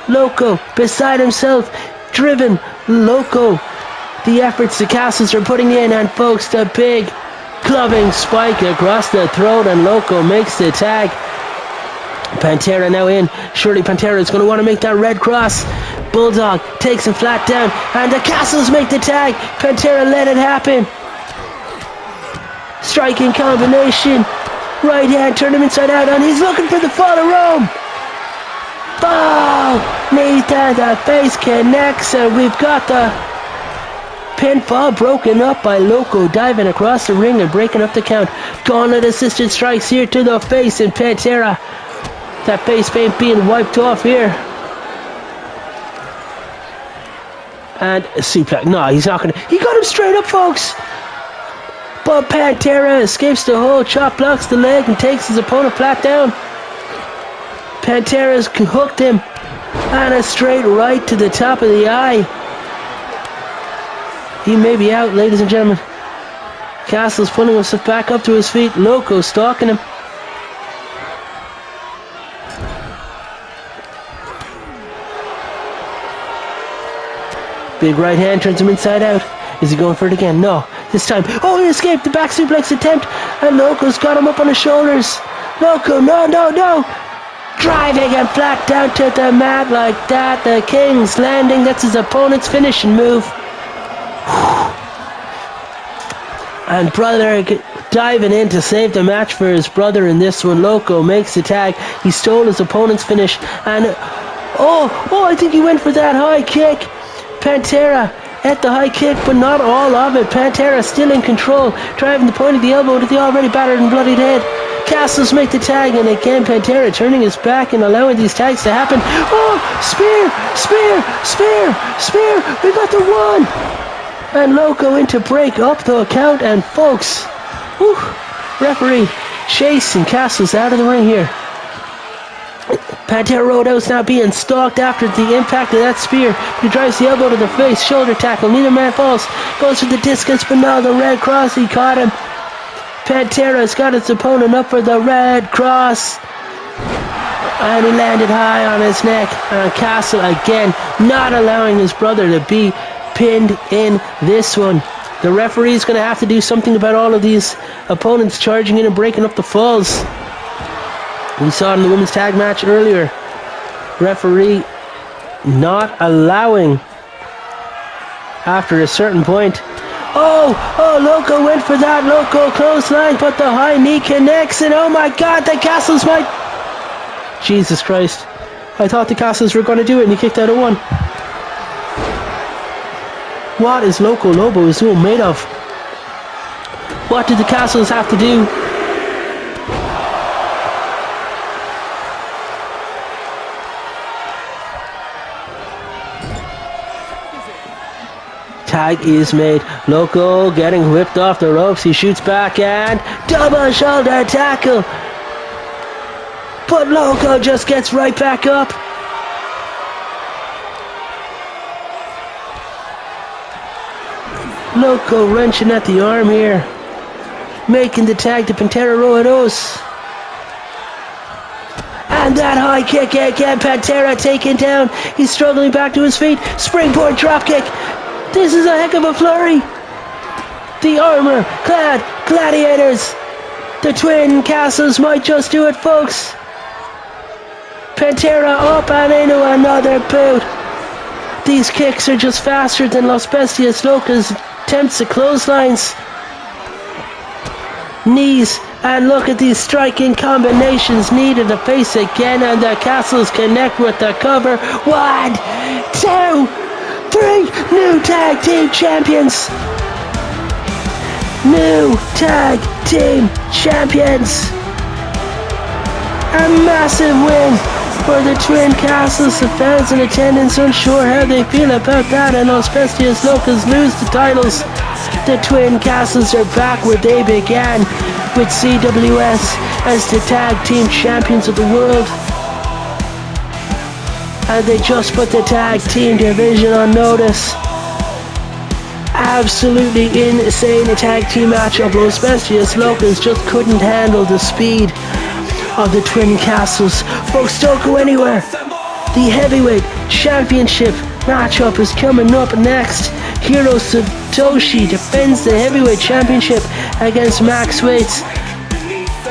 Loco, beside himself, driven. Loco, the efforts the Castles are putting in, and folks, the big clubbing spike across the throat, and Loco makes the tag. Pantera now in. Surely Pantera is going to want to make that red cross. Bulldog takes him flat down, and the Castles make the tag. Pantera let it happen. Striking combination. Right hand, turn him inside out, and he's looking for the fall of Rome. Oh, Nathan, the face connects, and we've got the pinfall broken up by Loco diving across the ring and breaking up the count. Gauntlet assisted strikes here to the face, and Pantera, that face paint being wiped off here. And a suplex. No, he's not gonna. He got him straight up, folks. But Pantera escapes the hold, chop blocks the leg, and takes his opponent flat down. Pantera's hooked him, and a straight right to the top of the eye. He may be out, ladies and gentlemen. Castle's pulling himself back up to his feet. Loco stalking him. Big right hand turns him inside out. Is he going for it again? No. this time. Oh, he escaped the back suplex attempt, and Loco's got him up on his shoulders. Loco, no. Driving him flat down to the mat like that. The King's Landing, that's his opponent's finishing move. And brother diving in to save the match for his brother in this one. Loco makes the tag. He stole his opponent's finish. And I think he went for that high kick. Pantera at the high kick, but not all of it. Pantera still in control, driving the point of the elbow to the already battered and bloodied head. Castles make the tag, and again Pantera turning his back and allowing these tags to happen. Oh, spear! We got the one! And Loco in to break up the count, and folks, referee chasing Castles out of the ring here. Pantera Roadhouse now being stalked after the impact of that spear. He drives the elbow to the face, shoulder tackle, neither man falls. Goes for the discus, but now the Red Cross, he caught him. Pantera's got his opponent up for the Red Cross. And he landed high on his neck. And Castle again not allowing his brother to be pinned in this one. The referee's going to have to do something about all of these opponents charging in and breaking up the falls. We saw it in the women's tag match earlier. Referee not allowing after a certain point. Oh, Loco went for that Loco clothesline, but the high knee connects, and oh my God, the Castles might... Jesus Christ. I thought the Castles were going to do it, and he kicked out of one. What is Loco Lobo Zoom made of? What did the Castles have to do? Tag is made. Loco getting whipped off the ropes. He shoots back and double shoulder tackle. But Loco just gets right back up. Loco wrenching at the arm here. Making the tag to Pantera Roados. And that high kick again. Pantera taken down. He's struggling back to his feet. Springboard dropkick. This is a heck of a flurry. The armor-clad gladiators. The Twin Castles might just do it, folks. Pantera up and into another boot. These kicks are just faster than Los Bestias Locas attempts at clotheslines. Knees, and look at these striking combinations. Knee to the face again, and the Castles connect with the cover. 1, 2, 3, new tag team champions. New tag team champions. A massive win for the Twin Castles. The fans in attendance unsure how they feel about that, and Los Bestias Locas lose the titles. The Twin Castles are back where they began, with CWS as the tag team champions of the world. And they just put the tag team division on notice. Absolutely insane tag team match of Los Bestias Locas just couldn't handle the speed of the Twin Castles. Folks, don't go anywhere. The heavyweight championship matchup is coming up next. Hiro Satoshi defends the heavyweight championship against Max Waits,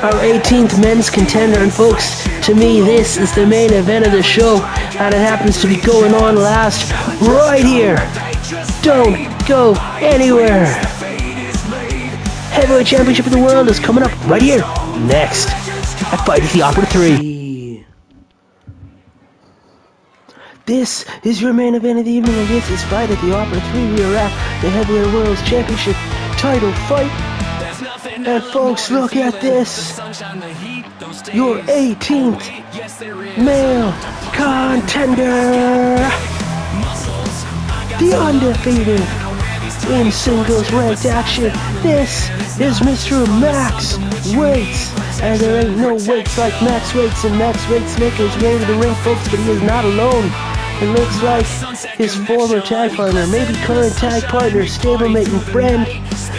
our 18th men's contender. And folks, to me, this is the main event of the show, and it happens to be going on last right here. Don't go anywhere. Heavyweight championship of the world is coming up right here next at Fight at the Opera 3. This is your main event of the evening, and this is Fight at the Opera 3. We are at the Heavyweight World's Championship title fight. And folks, look at this. Your 18th male contender. The undefeated in singles ranked action. This is Mr. Max Waits. And there ain't no weights like Max Waits, and Max Waits making his way to the ring, folks, but he is not alone. It looks like his former tag partner, maybe current tag partner, stablemate and friend.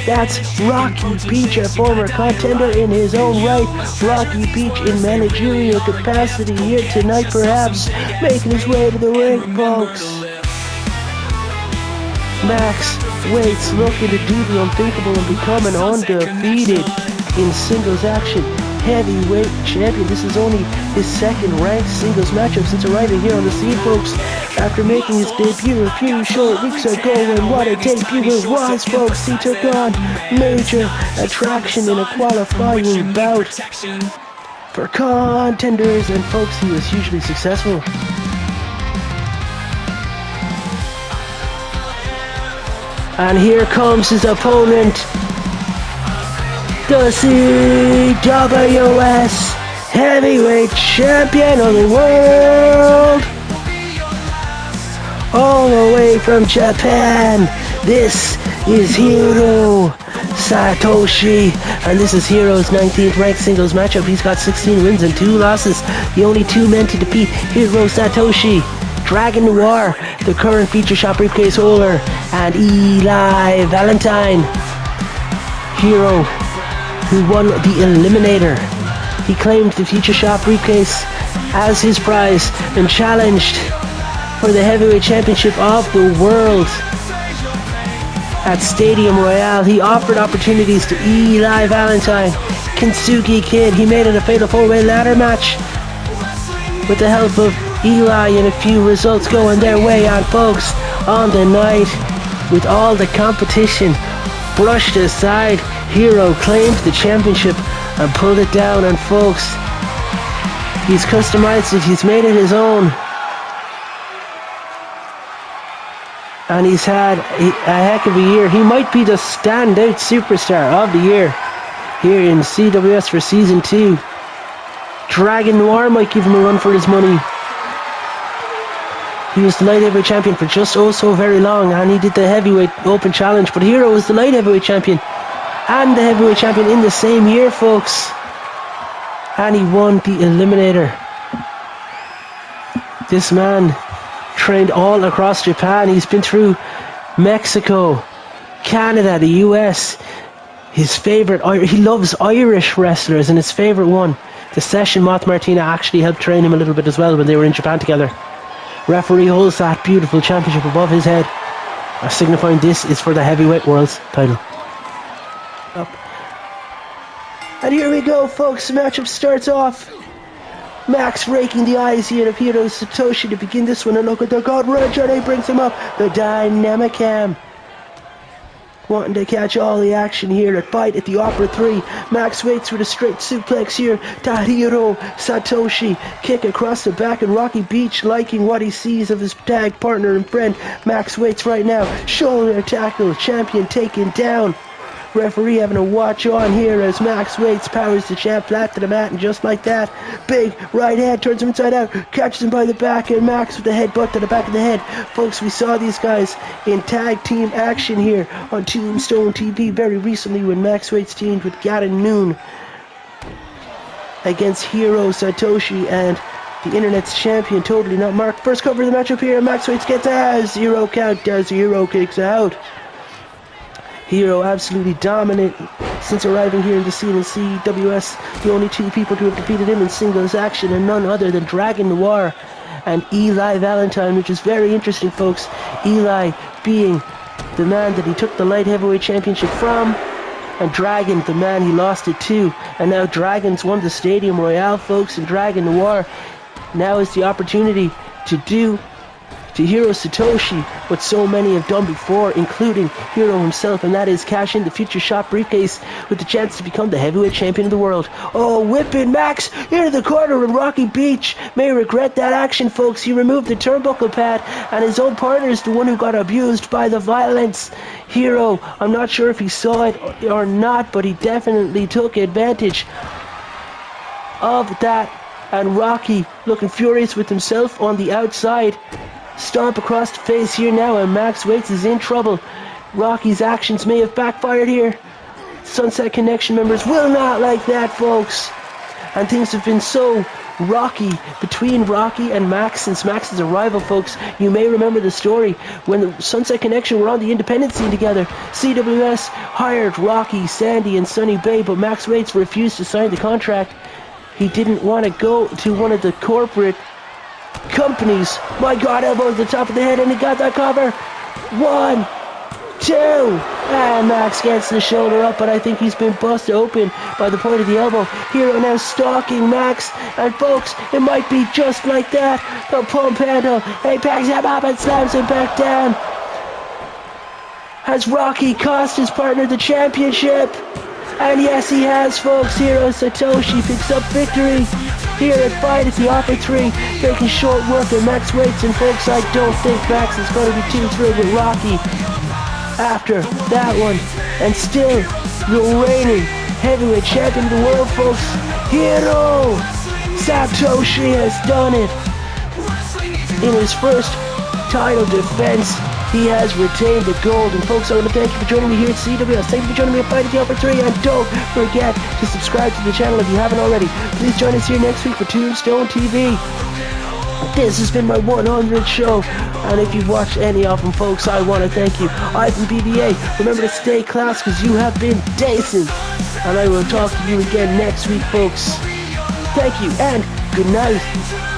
That's Rocky Beach, a former contender in his own right. Rocky Beach in managerial capacity here tonight, perhaps, making his way to the ring, folks. Max weights looking to do the unthinkable and becoming undefeated in singles action. Heavyweight champion. This is only his second ranked singles matchup since arriving here on the scene, folks. After making his debut a few short weeks ago, and what a debut it was, folks. He took on major attraction in a qualifying bout for contenders, and folks, he was hugely successful. And here comes his opponent, the CWS heavyweight champion of the world, all the way from Japan. This is Hiro Satoshi, and this is Hiro's 19th ranked singles matchup. He's got 16 wins and 2 losses. The only 2 men to defeat Hiro Satoshi: Dragon Noir, the current Feature Shop briefcase holder, and Eli Valentine. Hiro, who won the Eliminator, he claimed the Feature Shop briefcase as his prize and challenged for the heavyweight championship of the world. At Stadium Royale, he offered opportunities to Eli Valentine, Kensuke Kid. He made it a fatal 4-way ladder match with the help of Eli, and a few results going their way on, folks. On the night, with all the competition brushed aside, Hiro claimed the championship and pulled it down, and folks, he's customized it, he's made it his own. And he's had a heck of a year. He might be the standout superstar of the year here in CWS for Season 2. Dragon Noir might give him a run for his money. He was the light heavyweight champion for just oh so very long, and he did the heavyweight open challenge. But Hiro was the light heavyweight champion and the heavyweight champion in the same year, folks. And he won the Eliminator. This man trained all across Japan. He's been through Mexico, Canada, the US. His favorite, he loves Irish wrestlers, and his favorite one, the Session Moth Martina, actually helped train him a little bit as well when they were in Japan together. Referee holds that beautiful championship above his head, signifying this is for the heavyweight world's title. And here we go, folks. The matchup starts off. Max raking the eyes here of Hiro Satoshi to begin this one, and look at the God Red Johnny brings him up. The Dynamic Cam, wanting to catch all the action here at Fight at the Opera 3. Max waits with a straight suplex here to Hiro Satoshi. Kick across the back, and Rocky Beach liking what he sees of his tag partner and friend. Max waits right now. Shoulder tackle, champion taken down. Referee having a watch on here as Max Waits powers the champ flat to the mat, and just like that, big right hand turns him inside out, catches him by the back, and Max with the headbutt to the back of the head. Folks, we saw these guys in tag team action here on Tombstone TV very recently when Max Waits teamed with Noone against Hiro Satoshi and the internet's champion, Totally Not Mark. First cover of the matchup here, Max Waits gets a 0 count as Hiro kicks out. Hiro absolutely dominant since arriving here in the scene in CWS. The only 2 people to have defeated him in singles action, and none other than Dragon Noir and Eli Valentine, which is very interesting, folks. Eli being the man that he took the light heavyweight championship from, and Dragon, the man he lost it to. And now Dragon's won the Stadium Royale, folks, and Dragon Noir now is the opportunity to do to Hiro Satoshi what so many have done before, including Hiro himself, and that is cash in the Future Shop briefcase with the chance to become the heavyweight champion of the world. Oh, whipping Max into the corner, and Rocky Beach may regret that action, folks. He removed the turnbuckle pad, and his own partner is the one who got abused by the violence. Hiro, I'm not sure if he saw it or not, but he definitely took advantage of that, and Rocky looking furious with himself on the outside. Stomp across the face here now, and Max Waits is in trouble. Rocky's actions may have backfired here. Sunset Connection members will not like that, folks. And things have been so rocky between Rocky and Max since Max's arrival, folks. You may remember the story when the Sunset Connection were on the independent scene together. CWS hired Rocky, Sandy, and Sunny Bay, but Max Waits refused to sign the contract. He didn't want to go to one of the corporate companies. My God, elbow at the top of the head, and he got that cover. 1, 2. And Max gets the shoulder up, but I think he's been busted open by the point of the elbow. Hiro now stalking Max, and folks, it might be just like that. The pump handle, he picks him up and slams him back down. Has Rocky cost his partner the championship? And yes, he has, folks. Hiro Satoshi picks up victory here at Fight at the Offer 3, making short work of Max waits. And folks, I don't think Max is going to be too thrilled with Rocky after that one. And still, the reigning heavyweight champion of the world, folks, Hiro Satoshi has done it. In his first title defense, he has retained the gold. And folks, I want to thank you for joining me here at CWS. Thank you for joining me at Fight at the Offer 3. And don't forget to subscribe to the channel if you haven't already. Please join us here next week for Tombstone TV. This has been my 100th show, and if you've watched any of them, folks, I want to thank you. I've been BBA. Remember to stay class, because you have been decent. And I will talk to you again next week, folks. Thank you, and good night.